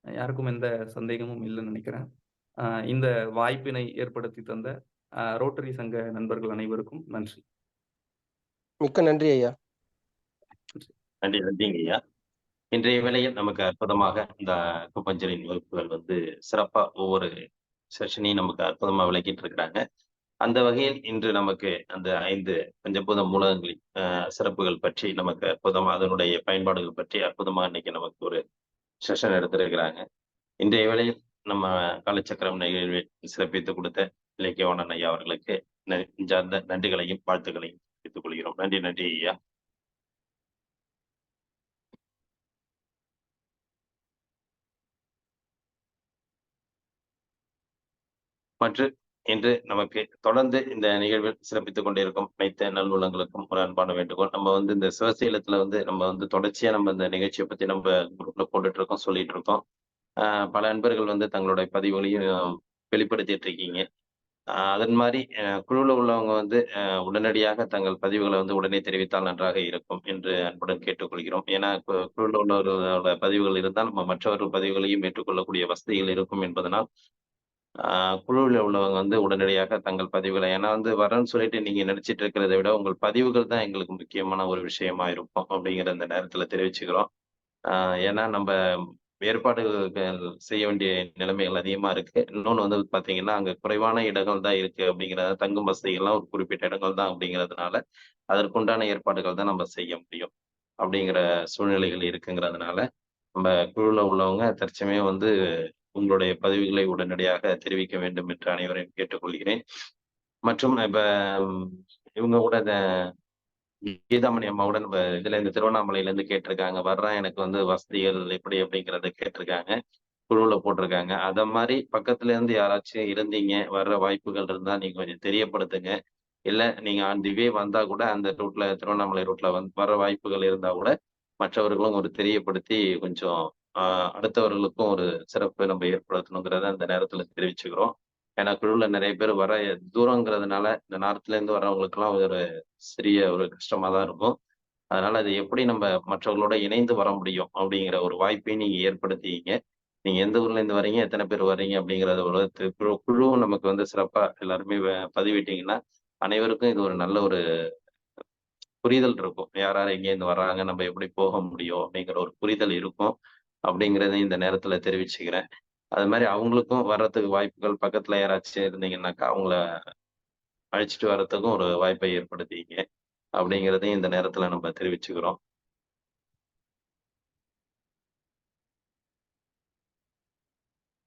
யாருக்கும் எந்த சந்தேகமும் இல்லைன்னு நினைக்கிறேன். இந்த வாய்ப்பினை ஏற்படுத்தி தந்த ரோட்டரி சங்க நண்பர்கள் அனைவருக்கும் நன்றி. மிக்க நன்றி ஐயா. நன்றி, நன்றிங்க ஐயா. இன்றைய வேளையில் நமக்கு அற்புதமாக இந்த அக்குபஞ்சரின் வகுப்புகள் வந்து சிறப்பா ஒவ்வொரு செஷனையும் நமக்கு அற்புதமா விளக்கிட்டு இருக்கிறாங்க. அந்த வகையில் இன்று நமக்கு அந்த 5 பஞ்சபூத மூலகங்களின் சிறப்புகள் பற்றி நமக்கு அற்புதமா அதனுடைய பயன்பாடுகள் பற்றி அற்புதமா இன்னைக்கு நமக்கு ஒரு செஷன் எடுத்திருக்கிறாங்க. இன்றைய வேளையில் நம்ம காலச்சக்கரம் நிகழ்வில் சிறப்பித்து கொடுத்த இலக்கியவாணன் ஐயா அவர்களுக்கு நெஞ்சார்ந்த நன்றிகளையும் வாழ்த்துக்களையும் தெரிவித்துக் கொள்கிறோம். நன்றி, நன்றி ஐயா. மற்றும் இன்று நமக்கு தொடர்ந்து இந்த நிகழ்வில் சிறப்பித்துக் கொண்டிருக்கும் அனைத்து நல்லுள்ளங்களுக்கும் ஒரு அன்பான வேண்டுகோள். நம்ம வந்து இந்த சிவசேலத்துல வந்து நம்ம வந்து தொடர்ச்சியா நம்ம இந்த நிகழ்ச்சியை பத்தி நம்ம குரூப்ல போட்டுட்டு இருக்கோம், சொல்லிட்டு இருக்கோம். பல அன்பர்கள் வந்து தங்களுடைய பதிவுகளையும் வெளிப்படுத்திட்டு இருக்கீங்க. அதன் மாதிரி குழுவில் உள்ளவங்க வந்து உடனடியாக தங்கள் பதிவுகளை வந்து உடனே தெரிவித்தால் நன்றாக இருக்கும் என்று அன்புடன் கேட்டுக்கொள்கிறோம். ஏன்னா குழுவில் உள்ளவர்களோட பதிவுகள் இருந்தால் நம்ம மற்றவர்கள் பதிவுகளையும் ஏற்றுக்கொள்ளக்கூடிய வசதிகள் இருக்கும் என்பதனால் குழுவில் உள்ளவங்க வந்து உடனடியாக தங்கள் பதிவுகளை, ஏன்னா வந்து வரேன்னு சொல்லிட்டு நீங்க நினைச்சிட்டு இருக்கிறதை விட உங்கள் பதிவுகள் தான் எங்களுக்கு முக்கியமான ஒரு விஷயமா இருக்கும் அப்படிங்கிற அந்த நேரத்துல தெரிவிச்சுக்கிறோம். ஏன்னா நம்ம ஏற்பாடுகள் செய்ய வேண்டிய நிலைமைகள் அதிகமா இருக்கு. இன்னொன்னு வந்து பாத்தீங்கன்னா அங்க குறைவான இடங்கள் தான் இருக்கு அப்படிங்கிறத, தங்கும் வசதிகள்லாம் ஒரு குறிப்பிட்ட இடங்கள் தான் அப்படிங்கிறதுனால அதற்குண்டான ஏற்பாடுகள் தான் நம்ம செய்ய முடியும் அப்படிங்கிற சூழ்நிலைகள் இருக்குங்கிறதுனால நம்ம குழுல உள்ளவங்க தற்சமயம் வந்து உங்களுடைய பதிவுகளை உடனடியாக தெரிவிக்க வேண்டும் என்று அனைவரையும் கேட்டுக்கொள்கிறேன். மற்றும் இப்ப இவங்க கூட இந்த கீதாமணி அம்மாவுடன் இதுல இந்த திருவண்ணாமலையில இருந்து கேட்டிருக்காங்க, வர்றேன் எனக்கு வந்து வசதிகள் எப்படி அப்படிங்கிறத கேட்டிருக்காங்க, குழுவுல போட்டிருக்காங்க. அத மாதிரி பக்கத்துல இருந்து யாராச்சும் இருந்தீங்க, வர்ற வாய்ப்புகள் இருந்தா நீங்க கொஞ்சம் தெரியப்படுத்துங்க. இல்ல நீங்க ஆன் தி வே வந்தா கூட அந்த ரூட்ல திருவண்ணாமலை ரூட்ல வர வாய்ப்புகள் இருந்தா கூட மற்றவர்களும் ஒரு தெரியப்படுத்தி கொஞ்சம் அடுத்தவர்களுக்கும் ஒரு சிறப்பு நம்ம ஏற்படுத்தணுங்கிறத அந்த நேரத்துல தெரிவிச்சுக்கிறோம். ஏன்னா குழுவுல நிறைய பேர் வர தூரங்கிறதுனால இந்த நார்த்ல இருந்து வர்றவங்களுக்குலாம் ஒரு சிறிய ஒரு கஷ்டமா தான் இருக்கும். அதனால அது எப்படி நம்ம மற்றவர்களோட இணைந்து வர முடியும் அப்படிங்கிற ஒரு வாய்ப்பையும் நீங்க ஏற்படுத்திங்க. நீங்க எந்த ஊர்ல இருந்து வர்றீங்க, எத்தனை பேர் வர்றீங்க அப்படிங்கிறத ஒரு குழுவும் நமக்கு வந்து சிறப்பா எல்லாருமே பதிவிட்டீங்கன்னா அனைவருக்கும் இது ஒரு நல்ல ஒரு புரிதல் இருக்கும். யார் யார் எங்கேருந்து வர்றாங்க, நம்ம எப்படி போக முடியும் அப்படிங்கிற ஒரு புரிதல் இருக்கும் அப்படிங்கிறதையும் இந்த நேரத்துல தெரிவிச்சுக்கிறேன். அது மாதிரி அவங்களுக்கும் வர்றதுக்கு வாய்ப்புகள், பக்கத்துல யாராச்சும் இருந்தீங்கன்னாக்கா அவங்கள அழைச்சிட்டு வர்றதுக்கும் ஒரு வாய்ப்பை ஏற்படுத்திங்க அப்படிங்கிறதையும் இந்த நேரத்துல நம்ம தெரிவிச்சுக்கிறோம்.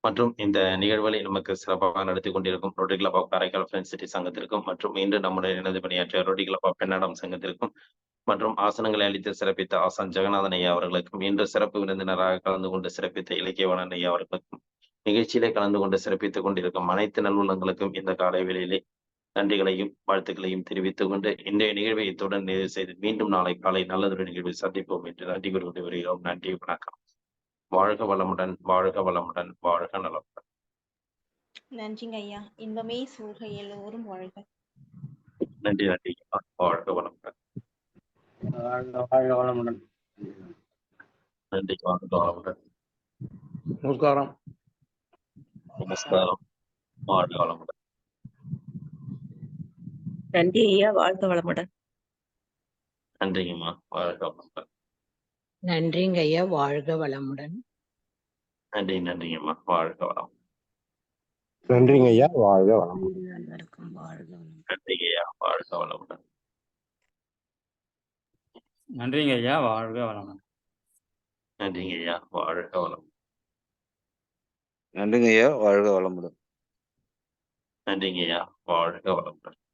மற்றும் இந்த நிகழ்வுகளை நமக்கு சிறப்பாக நடத்தி கொண்டிருக்கும் rotary club of Karaikal friends city சங்கத்திற்கும், மற்றும் இன்று நம்முடைய இணைந்து பணியாற்றிய ரோட்டரி கிளப் ஆஃப் பெண்ணாடம் சங்கத்திற்கும், மற்றும் ஆசனங்களை அளித்து சிறப்பித்த ஆசான் ஜெகநாதன் ஐயா அவர்களுக்கும், இன்று சிறப்பு விருந்தினராக கலந்து கொண்டு சிறப்பித்த இலக்கியவாணன் ஐயா அவர்களுக்கும், நிகழ்ச்சியிலே கலந்து கொண்டு சிறப்பித்துக் கொண்டிருக்கும் அனைத்து நல்லுள்ளங்களுக்கும் இந்த காலை வேளையிலே நன்றிகளையும் வாழ்த்துக்களையும் தெரிவித்துக் கொண்டு இன்றைய நிகழ்வை இத்துடன் நிறைவு செய்து மீண்டும் நாளை காலை நல்லதொரு நிகழ்வில் சந்திப்போம் என்று நன்றி கூறி வருகிறோம். நன்றி, வணக்கம். வாழ்க வளமுடன், வாழ்க வளமுடன், வாழ்க நலமுடன். நன்றிங்க ஐயா. இன்பமே சூழ்க, எல்லோரும் வாழ்க. நன்றி நன்றி. வாழ்க வளமுடன். வாழ்க வளமுடன். நன்றி, வாழ்க வளமுடன். நமஸ்காரம். நமஸ்காரம். வாழ்க வளமுடன். நன்றி ஐயா, வாழ்க வளமுடன். நன்றிங்கம்மா, வாழ்க வளமுடன். நன்றிங்க ஐயா, வாழ்க வளமுடன். நன்றிங்கம்மா, வாழ்க வளம். நன்றிங்க ஐயா, வாழ்க வளமுடன். அனைவருக்கும் வாழ்க வளமுடன். நன்றிங்கய்யா, வாழ்க வளமுடன். நன்றிங்க ஐயா, வாழ்க வளமுடன். நன்றிங்கய்யா, வாழ்க வளம். நன்றிங்க ஐயா, வாழ்க வளமுடன். நன்றிங்கய்யா, வாழ்க வளமுடன்.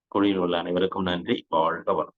குழியில் உள்ள அனைவருக்கும் நன்றி. வாழ்க வளம்.